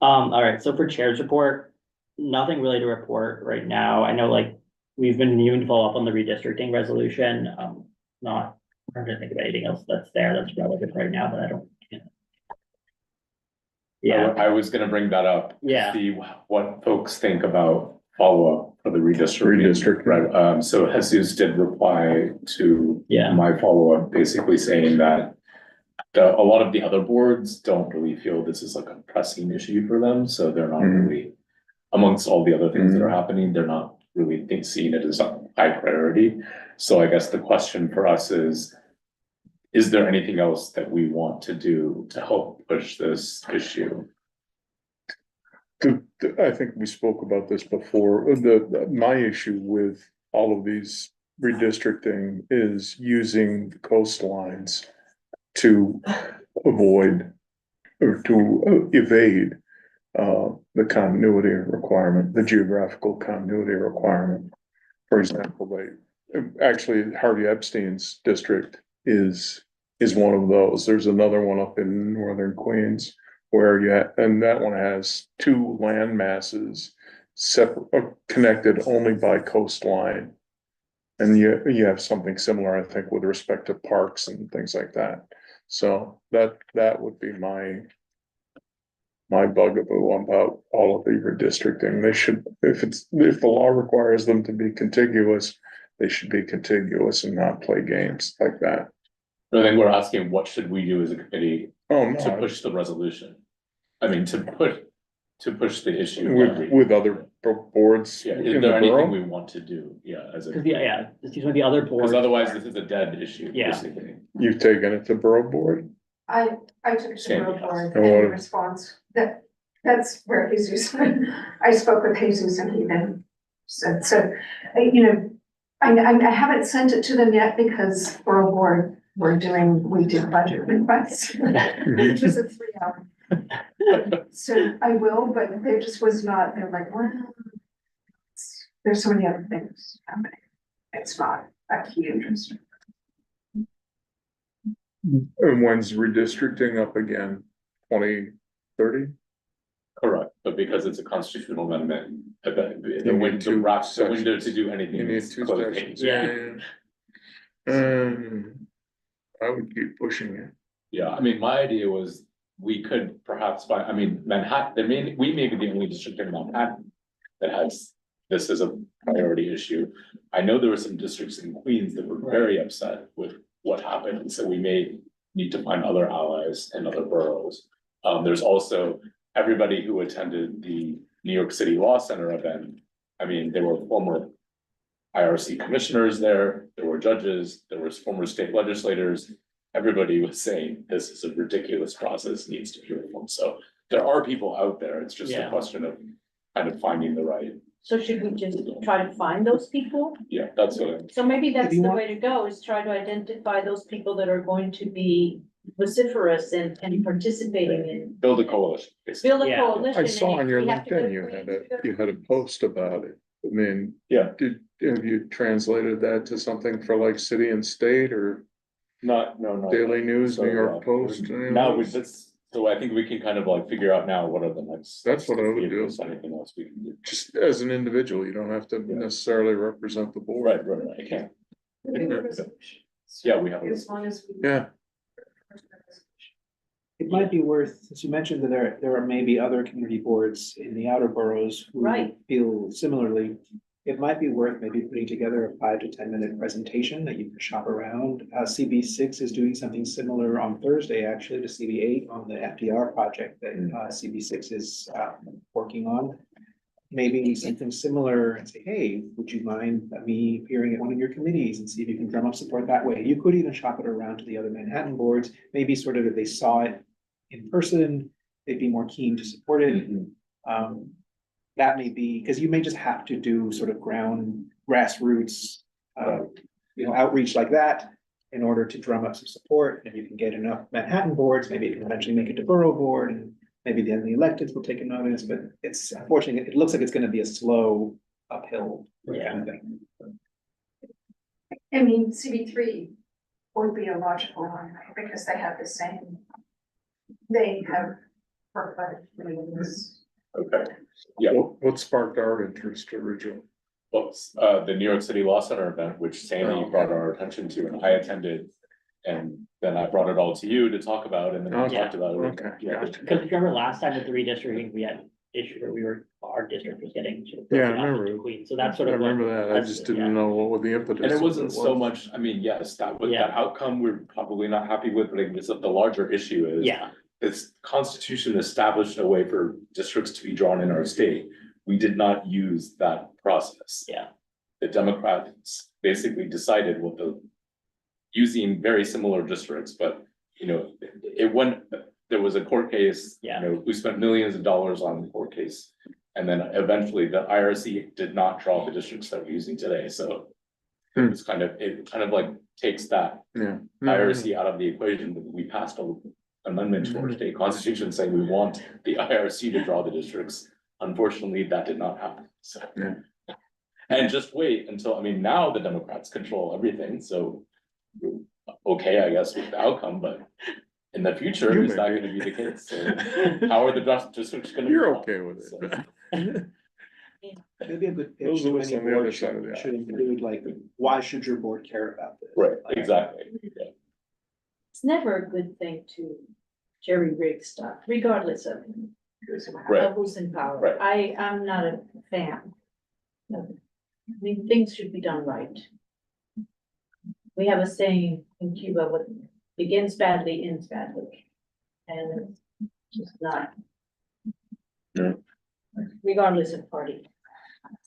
[SPEAKER 1] all right, so for chair's report, nothing really to report right now. I know like we've been needing to follow up on the redistricting resolution, not, I'm trying to think of anything else that's that's relevant right now, but I don't. Yeah,
[SPEAKER 7] I was gonna bring that up.
[SPEAKER 1] Yeah.
[SPEAKER 7] See what folks think about follow-up for the redistricting.
[SPEAKER 4] Redistricting.
[SPEAKER 7] Right, so Jesus did reply to
[SPEAKER 1] Yeah.
[SPEAKER 7] my follow-up, basically saying that a lot of the other boards don't really feel this is like a pressing issue for them, so they're not
[SPEAKER 4] Mhm.
[SPEAKER 7] really, amongst all the other things that are happening, they're not really seeing it as a high priority. So I guess the question for us is there anything else that we want to do to help push this issue?
[SPEAKER 4] I think we spoke about this before. My issue with all of these redistricting is using the coastlines to avoid or to evade the continuity requirement, the geographical continuity requirement. For example, actually Harvey Epstein's district is one of those. There's another one up in northern Queens where and that one has two land masses connected only by coastline. And you have something similar, I think, with respect to parks and things like that. So that would be my my bugaboo about all of the redistricting. They should, if the law requires them to be contiguous, they should be contiguous and not play games like that.
[SPEAKER 7] I think we're asking, what should we do as a committee
[SPEAKER 4] Oh,
[SPEAKER 7] to
[SPEAKER 4] no,
[SPEAKER 7] push the resolution? I mean, to push the issue.
[SPEAKER 4] with other boards
[SPEAKER 7] Yeah,
[SPEAKER 4] in
[SPEAKER 7] is
[SPEAKER 4] the
[SPEAKER 7] there anything we
[SPEAKER 4] borough.
[SPEAKER 7] want to do? Yeah, as a.
[SPEAKER 1] Cause it seems like the other boards.
[SPEAKER 7] Because otherwise this is a dead issue,
[SPEAKER 1] Yeah.
[SPEAKER 7] basically.
[SPEAKER 4] You've taken it to borough board?
[SPEAKER 9] I took it to
[SPEAKER 7] Same,
[SPEAKER 9] the
[SPEAKER 7] yes.
[SPEAKER 9] board
[SPEAKER 4] And
[SPEAKER 9] and
[SPEAKER 4] what-
[SPEAKER 9] in response, that's where Jesus, I spoke with Jesus and he then said, so, you know, I haven't sent it to them yet because borough board, we did budget requests, which was a 3-hour. So I will, but there just was not, they're like, well, there's so many other things happening. It's not a key interest.
[SPEAKER 4] And when's redistricting up again? 2030?
[SPEAKER 7] Correct, but because it's a constitutional amendment, the
[SPEAKER 4] You need
[SPEAKER 7] window,
[SPEAKER 4] two
[SPEAKER 7] the window to
[SPEAKER 4] sessions.
[SPEAKER 7] do anything.
[SPEAKER 4] You need
[SPEAKER 7] is
[SPEAKER 4] two
[SPEAKER 7] closing.
[SPEAKER 4] sessions.
[SPEAKER 1] Yeah.
[SPEAKER 4] I would keep pushing it.
[SPEAKER 7] Yeah, I mean, my idea was we could perhaps find, I mean, Manhattan, we may be the only district in Manhattan that has this as a priority issue. I know there were some districts in Queens that were very upset with what happened, and so we may need to find other allies in other boroughs. There's also everybody who attended the New York City Law Center event. I mean, there were former IRC commissioners there were judges, there was former state legislators. Everybody was saying this is a ridiculous process, needs to be reformed. So there are people out there. It's just a
[SPEAKER 1] Yeah.
[SPEAKER 7] question of kind of finding the right.
[SPEAKER 3] So should we just try to find those people?
[SPEAKER 7] Yeah, that's what.
[SPEAKER 3] So maybe that's
[SPEAKER 2] you
[SPEAKER 3] the
[SPEAKER 2] want-
[SPEAKER 3] way to go, is try to identify those people that are going to be vociferous and participating in.
[SPEAKER 7] Build a coalition. basically.
[SPEAKER 3] Build a
[SPEAKER 1] Yeah.
[SPEAKER 3] coalition.
[SPEAKER 4] I saw
[SPEAKER 3] and
[SPEAKER 4] on
[SPEAKER 3] if
[SPEAKER 4] your
[SPEAKER 3] we have to go
[SPEAKER 4] LinkedIn,
[SPEAKER 3] to
[SPEAKER 4] you
[SPEAKER 3] Queens,
[SPEAKER 4] had
[SPEAKER 3] we go to
[SPEAKER 4] you had a post about it. I mean,
[SPEAKER 7] Yeah,
[SPEAKER 4] have you translated that to something for like city and state or
[SPEAKER 7] no.
[SPEAKER 4] Daily News,
[SPEAKER 7] So,
[SPEAKER 4] New York
[SPEAKER 7] yeah,
[SPEAKER 4] Post? any of
[SPEAKER 7] Now,
[SPEAKER 4] those?
[SPEAKER 7] so I think we can kind of like figure out now what are the next.
[SPEAKER 4] That's what I would
[SPEAKER 7] if
[SPEAKER 4] do.
[SPEAKER 7] there's anything else we can do.
[SPEAKER 4] Just as an individual, you don't have to
[SPEAKER 7] Yeah.
[SPEAKER 4] necessarily represent the board.
[SPEAKER 7] Right, okay. Yeah, we have.
[SPEAKER 9] As long as we.
[SPEAKER 4] Yeah.
[SPEAKER 2] It might be worth, since you mentioned that there are maybe other community boards in the outer boroughs who
[SPEAKER 3] Right.
[SPEAKER 2] feel similarly. It might be worth maybe putting together a 5 to 10 minute presentation that you can shop around. CB6 is doing something similar on Thursday, actually, to CB8 on the FDR project that CB6 is working on. Maybe something similar and say, hey, would you mind me appearing at one of your committees and see if you can drum up support that way? You could even shop it around to the other Manhattan boards, maybe sort of if they saw it in person, they'd be more keen to support it.
[SPEAKER 7] Mhm.
[SPEAKER 2] That may be, because you may just have to do sort of grassroots, outreach like that in order to drum up some support. And you can get enough Manhattan boards, maybe you can eventually make it to borough board and maybe then the electeds will take a notice, but it's unfortunately, it looks like it's gonna be a slow uphill kind of thing.
[SPEAKER 9] I mean, CB3 would be a logical one, right, because they have the same. They have.
[SPEAKER 7] Okay, yeah.
[SPEAKER 4] What sparked our interest originally?
[SPEAKER 7] Well, the New York City Law Center event, which Sandy brought our attention to and I attended. And then I brought it all to you to talk about and then we
[SPEAKER 4] Okay,
[SPEAKER 7] talked about it.
[SPEAKER 4] okay,
[SPEAKER 7] Yeah.
[SPEAKER 4] gotcha.
[SPEAKER 1] Because if you remember last time with the redistricting, we had issue where our district was getting sort of.
[SPEAKER 4] Yeah, I
[SPEAKER 1] broken up
[SPEAKER 4] remember.
[SPEAKER 1] into Queens, so that's sort
[SPEAKER 4] I
[SPEAKER 1] of. what-
[SPEAKER 4] remember that. I
[SPEAKER 1] that's-
[SPEAKER 4] just
[SPEAKER 1] yeah.
[SPEAKER 4] didn't know what the impetus.
[SPEAKER 7] And it
[SPEAKER 4] of
[SPEAKER 7] wasn't so
[SPEAKER 4] was.
[SPEAKER 7] much, I mean, yes, that was,
[SPEAKER 1] Yeah.
[SPEAKER 7] that outcome we're probably not happy with, but I guess the larger issue is.
[SPEAKER 1] Yeah,
[SPEAKER 7] This constitution established a way for districts to be drawn in our state. We did not use that process.
[SPEAKER 1] Yeah.
[SPEAKER 7] The Democrats basically decided what using very similar districts, but, it went, there was a court case.
[SPEAKER 1] Yeah.
[SPEAKER 7] We spent millions of dollars on the court case. And then eventually the IRC did not draw the districts that we're using today, so. It kind of like takes that
[SPEAKER 4] Yeah.
[SPEAKER 7] IRC out of the equation, but we passed an amendment to our state constitution saying we want the IRC to draw the districts. Unfortunately, that did not happen, so.
[SPEAKER 4] Yeah.
[SPEAKER 7] And just wait until, now the Democrats control everything, so. Okay, I guess with the outcome, but in the future,
[SPEAKER 4] You
[SPEAKER 7] is
[SPEAKER 4] may
[SPEAKER 7] that
[SPEAKER 4] be.
[SPEAKER 7] gonna be the case? So how are the districts gonna? be
[SPEAKER 4] You're
[SPEAKER 7] drawn?
[SPEAKER 4] okay with
[SPEAKER 7] So-
[SPEAKER 4] it.
[SPEAKER 2] Maybe a good pitch
[SPEAKER 4] Those of
[SPEAKER 2] to
[SPEAKER 4] us
[SPEAKER 2] any
[SPEAKER 4] on the other
[SPEAKER 2] board
[SPEAKER 4] side of the
[SPEAKER 2] should include like, why should your board care about this?
[SPEAKER 7] Right,
[SPEAKER 2] Like,
[SPEAKER 7] exactly, yeah.
[SPEAKER 3] It's never a good thing to jerry rig stuff, regardless of
[SPEAKER 7] Right.
[SPEAKER 3] who's in power.
[SPEAKER 7] Right.
[SPEAKER 3] I am not a fan. I mean, things should be done right. We have a saying in Cuba, what begins badly, ends badly. And it's just not.
[SPEAKER 4] Yeah.
[SPEAKER 3] Regardless of party.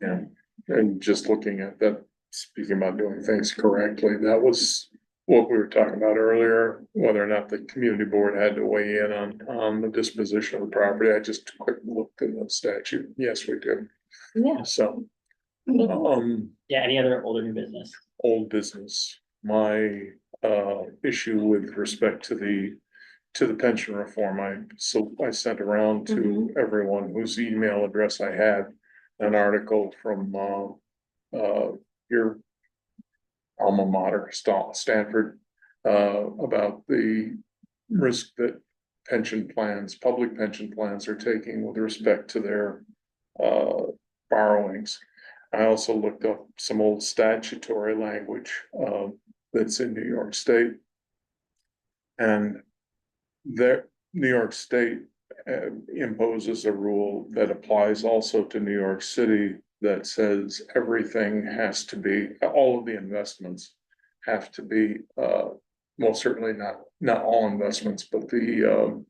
[SPEAKER 4] Yeah, and just looking at that, speaking about doing things correctly, that was what we were talking about earlier, whether or not the community board had to weigh in on the disposition of the property. I just quick looked in the statute. Yes, we do.
[SPEAKER 3] Yeah.
[SPEAKER 4] So,
[SPEAKER 1] Yeah, any other older new business?
[SPEAKER 4] old business, my issue with respect to the pension reform, I sent around to everyone whose email address I had an article from your alma mater, Stanford, about the risk that public pension plans are taking with respect to their borrowings. I also looked up some old statutory language that's in New York State. And New York State imposes a rule that applies also to New York City that says everything has to be, all of the investments have to be, well, certainly not all investments, but the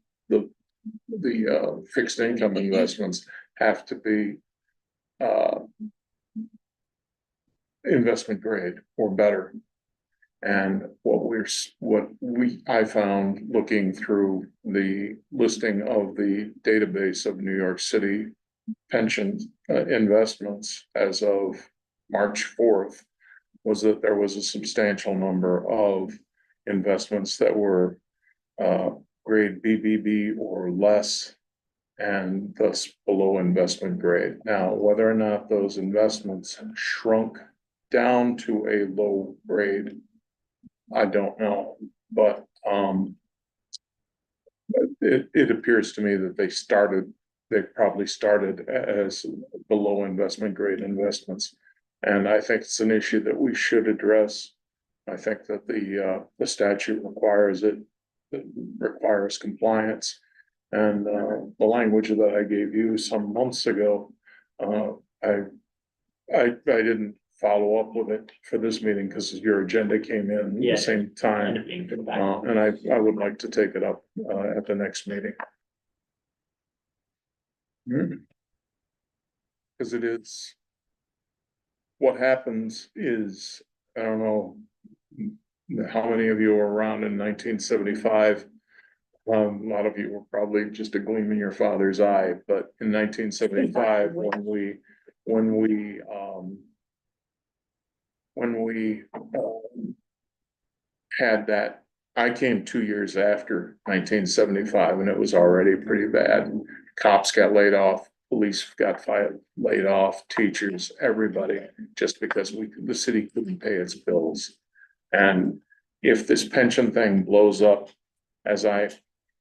[SPEAKER 4] fixed income investments have to be investment grade or better. And I found looking through the listing of the database of New York City pension investments as of March 4th was that there was a substantial number of investments that were grade BBB or less and thus below investment grade. Now, whether or not those investments shrunk down to a low grade, I don't know, but it appears to me that they probably started as below investment grade investments. And I think it's an issue that we should address. I think that the statute requires compliance. And the language that I gave you some months ago, I didn't follow up with it for this meeting because your agenda came in at
[SPEAKER 1] Yeah,
[SPEAKER 4] the same time.
[SPEAKER 1] End up being for the back.
[SPEAKER 4] And I would like to take it up at the next meeting. Because it is, what happens is, I don't know how many of you were around in 1975. A lot of you were probably just a gleam in your father's eye, but in 1975, when we had that, I came 2 years after 1975, and it was already pretty bad. Cops got laid off, police got laid off, teachers, everybody, just because the city couldn't pay its bills. And if this pension thing blows up, as I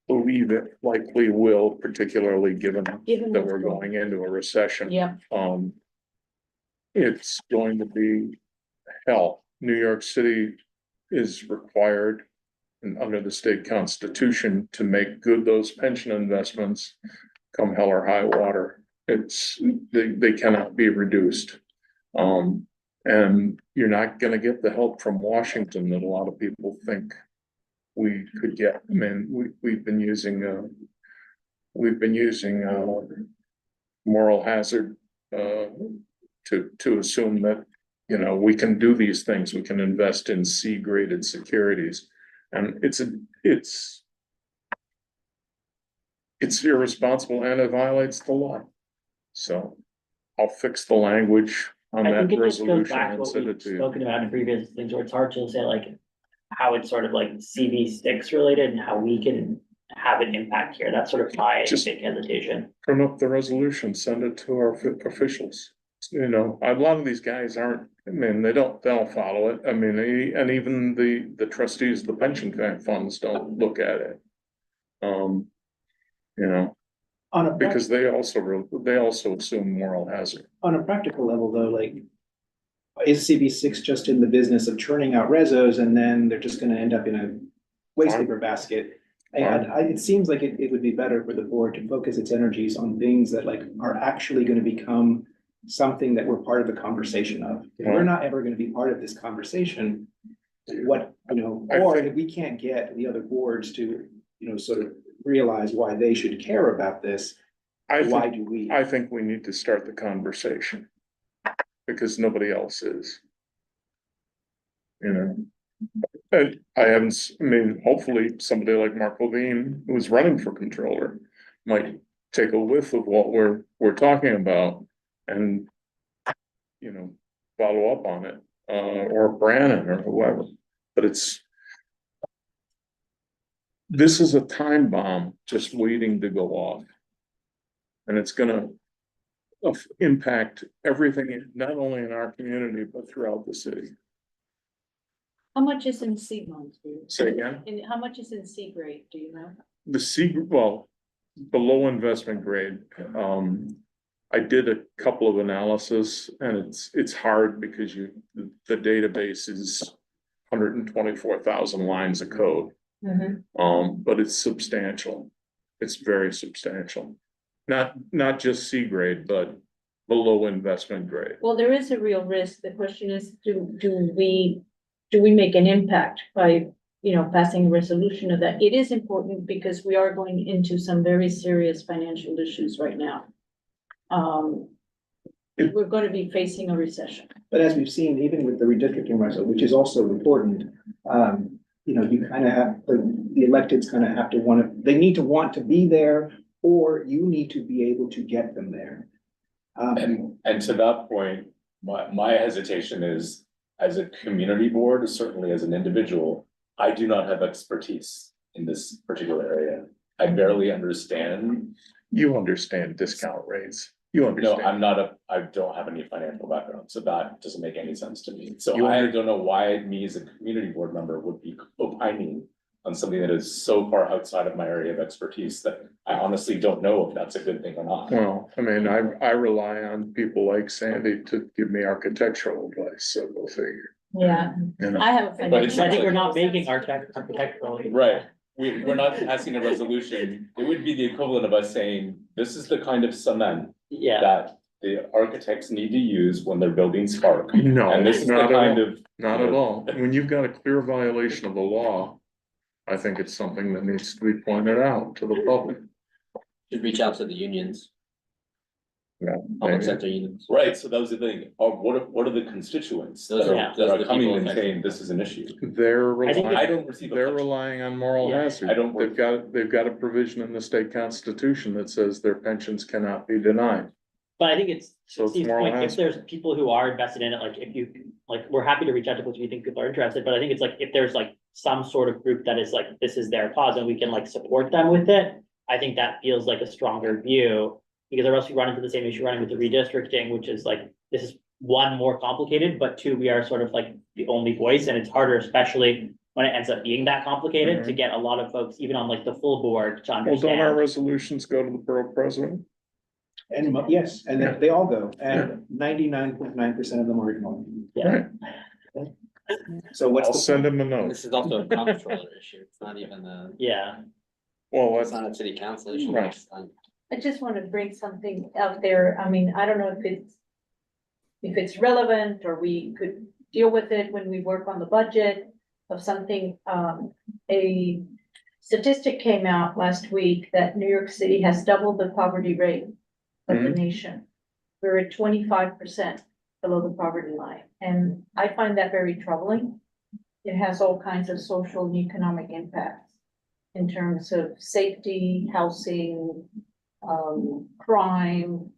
[SPEAKER 4] believe it likely will, particularly given that we're going into a recession.
[SPEAKER 3] Yeah.
[SPEAKER 4] It's going to be hell. New York City is required and under the state constitution to make good those pension investments come hell or high water. They cannot be reduced. And you're not gonna get the help from Washington that a lot of people think we could get. I mean, we've been using moral hazard to assume that, you know, we can do these things. We can invest in C-graded securities, and it's irresponsible and it violates the law. So I'll fix the language on
[SPEAKER 1] I
[SPEAKER 4] that
[SPEAKER 1] think it just goes
[SPEAKER 4] resolution
[SPEAKER 1] back to
[SPEAKER 4] and
[SPEAKER 1] what
[SPEAKER 4] send
[SPEAKER 1] we've
[SPEAKER 4] it to you.
[SPEAKER 1] spoken about in previous things, where it's hard to say like how it's sort of like CV6 related and how we can have an impact here. That's sort of my big hesitation.
[SPEAKER 4] Print up the resolution, send it to our officials. You know, a lot of these guys aren't, I mean, they don't follow it. I mean, and even the trustees of the pension funds don't look at it. You know, because they also assume moral hazard.
[SPEAKER 2] On a practical level, though, like, is CB6 just in the business of churning out resos and then they're just gonna end up in a waste paper basket? It seems like it would be better for the board to focus its energies on things that like are actually gonna become something that we're part of the conversation of. If we're not ever gonna be part of this conversation, what, or if we can't get the other boards to, sort of realize why they should care about this, why do we?
[SPEAKER 4] I think we need to start the conversation because nobody else is. And hopefully somebody like Mark Levine, who's running for controller, might take a whiff of what we're talking about and, follow up on it, or Brannon or whoever. But this is a time bomb just waiting to go off. And it's gonna impact everything, not only in our community, but throughout the city.
[SPEAKER 3] How much is in C loans?
[SPEAKER 4] Say again?
[SPEAKER 3] And how much is in C grade, do you know?
[SPEAKER 4] Below investment grade, I did a couple of analysis and it's hard because the database is 124,000 lines of code. But it's substantial. It's very substantial. Not just C grade, but below investment grade.
[SPEAKER 3] Well, there is a real risk. The question is, do we make an impact by, passing a resolution of that? It is important because we are going into some very serious financial issues right now. We're going to be facing a recession.
[SPEAKER 2] But as we've seen, even with the redistricting resolution, which is also important, you kind of have, the electeds kind of have to they need to want to be there, or you need to be able to get them there.
[SPEAKER 7] And to that point, my hesitation is, as a community board, certainly as an individual, I do not have expertise in this particular area. I barely understand.
[SPEAKER 4] You understand discount rates. You understand.
[SPEAKER 7] No, I don't have any financial background, so that doesn't make any sense to me. So I don't know why me as a community board member would be opining on something that is so far outside of my area of expertise that I honestly don't know if that's a good thing or not.
[SPEAKER 4] Well, I rely on people like Sandy to give me architectural advice, so go figure.
[SPEAKER 3] Yeah, I have a financial.
[SPEAKER 1] I think we're not making architectural.
[SPEAKER 7] Right. We're not passing a resolution. It would be the equivalent of us saying, this is the kind of cement that the architects need to use when they're building Spark.
[SPEAKER 4] No,
[SPEAKER 7] and this is the kind of
[SPEAKER 4] not at all. When you've got a clear violation of the law, I think it's something that needs to be pointed out to the public.
[SPEAKER 5] Should reach out to the unions.
[SPEAKER 4] Yeah,
[SPEAKER 5] Public sector unions.
[SPEAKER 7] Right, so that was the thing. What are the constituents that are coming and saying this is an issue?
[SPEAKER 4] They're
[SPEAKER 7] They're
[SPEAKER 4] relying on moral hazard. They've got a provision in the state constitution that says their pensions cannot be denied.
[SPEAKER 1] But I think it's
[SPEAKER 4] Steve's point,
[SPEAKER 1] if there's people who are invested in it, we're happy to reach out to people if you think people are interested, but I think it's if there's some sort of group that is this is their cause and we can support them with it, I think that feels like a stronger view. Because or else you run into the same issue running with the redistricting, which is this is one, more complicated, but two, we are sort of the only voice, and it's harder, especially when it ends up being that complicated, to get a lot of folks, even on the full board, to understand.
[SPEAKER 4] Well, don't our resolutions go to the borough president?
[SPEAKER 2] And yes, and they all go, and 99.9% of them are ignored.
[SPEAKER 1] Yeah.
[SPEAKER 4] Right.
[SPEAKER 2] So
[SPEAKER 4] I'll send him a note.
[SPEAKER 5] This is also a comptroller issue. It's not even
[SPEAKER 4] Well,
[SPEAKER 5] it's not a city council issue.
[SPEAKER 4] Right.
[SPEAKER 3] I just want to bring something out there. I mean, I don't know if it's relevant or we could deal with it when we work on the budget of something. A statistic came out last week that New York City has doubled the poverty rate of the nation. We're at 25% below the poverty line. And I find that very troubling. It has all kinds of social and economic impacts in terms of safety, housing, crime,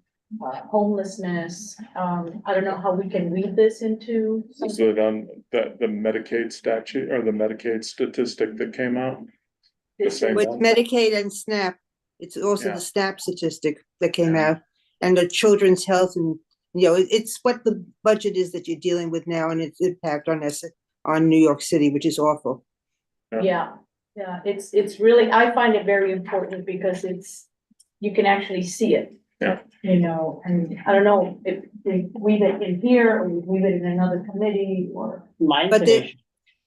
[SPEAKER 3] homelessness. I don't know how we can read this into.
[SPEAKER 4] Is it on the Medicaid statute or the Medicaid statistic that came out? The same
[SPEAKER 8] With
[SPEAKER 4] one?
[SPEAKER 8] Medicaid and SNAP, it's also
[SPEAKER 4] Yeah.
[SPEAKER 8] the SNAP statistic that came out, and the children's health, and it's what the budget is that you're dealing with now, and its impact on New York City, which is awful.
[SPEAKER 3] Yeah, it's really, I find it very important because you can actually see it.
[SPEAKER 4] Yeah.
[SPEAKER 3] And I don't know if we've it in here or we've it in another committee or.
[SPEAKER 1] My
[SPEAKER 8] But
[SPEAKER 1] inclination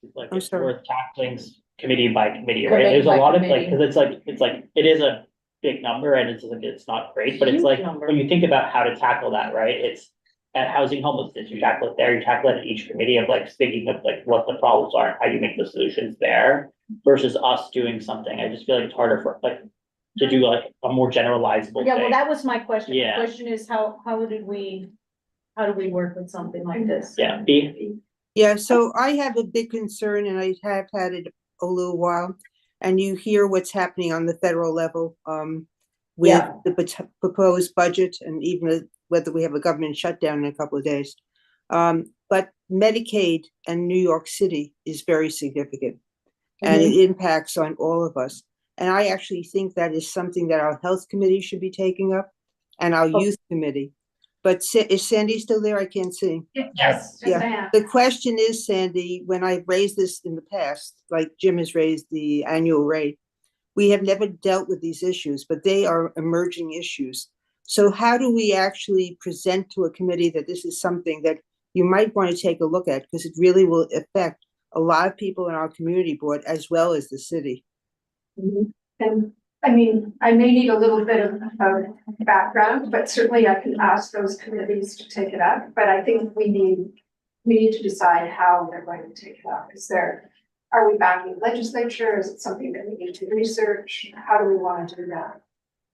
[SPEAKER 1] is
[SPEAKER 8] I'm
[SPEAKER 1] it's
[SPEAKER 8] sorry.
[SPEAKER 1] worth tackling committee by committee, right?
[SPEAKER 3] Committee
[SPEAKER 1] There's a
[SPEAKER 3] by
[SPEAKER 1] lot of
[SPEAKER 3] committee.
[SPEAKER 1] cause it's like, it is a big number and it's not great, but it's
[SPEAKER 3] Huge
[SPEAKER 1] like,
[SPEAKER 3] number.
[SPEAKER 1] when you think about how to tackle that, right? It's at housing homelessness, you tackle it there, you tackle it at each committee of like thinking of like what the problems are, how you make the solutions there versus us doing something. I just feel like it's harder for like to do like a more generalizable
[SPEAKER 3] Yeah, well,
[SPEAKER 1] thing.
[SPEAKER 3] that was my question. The
[SPEAKER 1] Yeah.
[SPEAKER 3] question is how do we work with something like this?
[SPEAKER 1] Yeah, B,
[SPEAKER 8] Yeah, so I have a big concern and I have had it a little while. And you hear what's happening on the federal level with
[SPEAKER 3] Yeah.
[SPEAKER 8] the proposed budget and even whether we have a government shutdown in a couple of days. But Medicaid and New York City is very significant and it impacts on all of us. And I actually think that is something that our health committee should be taking up and our youth committee. But is Sandy still there? I can't see.
[SPEAKER 9] Yes,
[SPEAKER 8] Yeah.
[SPEAKER 9] I am.
[SPEAKER 8] The question is, Sandy, when I've raised this in the past, like Jim has raised the annual rate, we have never dealt with these issues, but they are emerging issues. So how do we actually present to a committee that this is something that you might want to take a look at because it really will affect a lot of people in our community board as well as the city?
[SPEAKER 9] And I mean, I may need a little bit of background, but certainly I can ask those committees to take it up. But I think we need to decide how they're going to take it up. Are we backing legislature? Is it something that we need to research? How do we want to do that?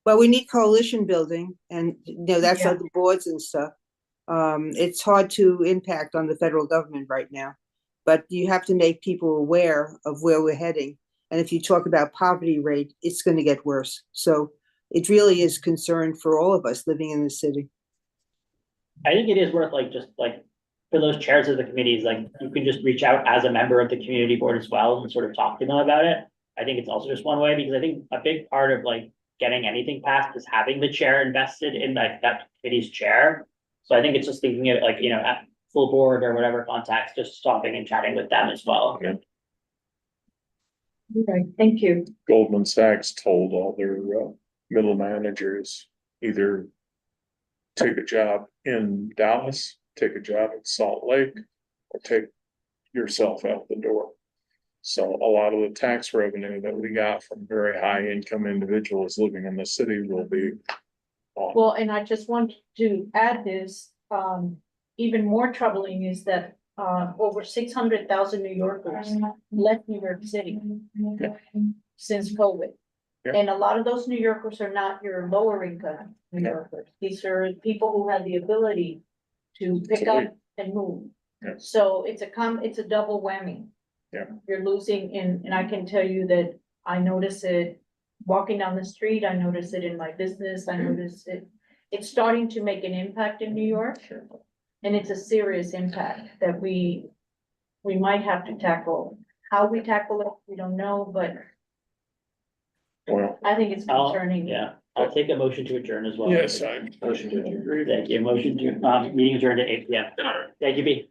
[SPEAKER 8] Well, we need coalition building and that's
[SPEAKER 3] Yeah.
[SPEAKER 8] like the boards and stuff. It's hard to impact on the federal government right now, but you have to make people aware of where we're heading. And if you talk about poverty rate, it's going to get worse. So it really is concern for all of us living in the city.
[SPEAKER 1] I think it is worth like, just like, for those chairs of the committees, like, you can just reach out as a member of the community board as well and sort of talk to them about it. I think it's also just one way, because I think a big part of like getting anything passed is having the chair invested in like that committee's chair. So I think it's just thinking of it like, at full board or whatever contacts, just stopping and chatting with them as well.
[SPEAKER 3] Right, thank you.
[SPEAKER 4] Goldman Sachs told all their middle managers either take a job in Dallas, take a job in Salt Lake, or take yourself out the door. So a lot of the tax revenue that we got from very high income individuals living in the city will be gone.
[SPEAKER 3] Well, and I just want to add this, even more troubling is that over 600,000 New Yorkers left New York City since COVID.
[SPEAKER 4] Yeah.
[SPEAKER 3] And a lot of those New Yorkers are not your lower income New Yorkers. These are people who have the ability to pick up and move.
[SPEAKER 4] Yeah.
[SPEAKER 3] So it's a double whammy.
[SPEAKER 4] Yeah.
[SPEAKER 3] You're losing and I can tell you that I notice it walking down the street. I notice it in my business. I notice it. It's starting to make an impact in New York.
[SPEAKER 4] Sure.
[SPEAKER 3] And it's a serious impact that we might have to tackle. How we tackle it, we don't know, but
[SPEAKER 4] Well,
[SPEAKER 3] I think it's concerning.
[SPEAKER 1] Yeah, I'll take a motion to adjourn as well.
[SPEAKER 4] yes, I motion to agree.
[SPEAKER 1] Thank you. Motion to, meeting adjourned at 8 p.m. Thank you, B.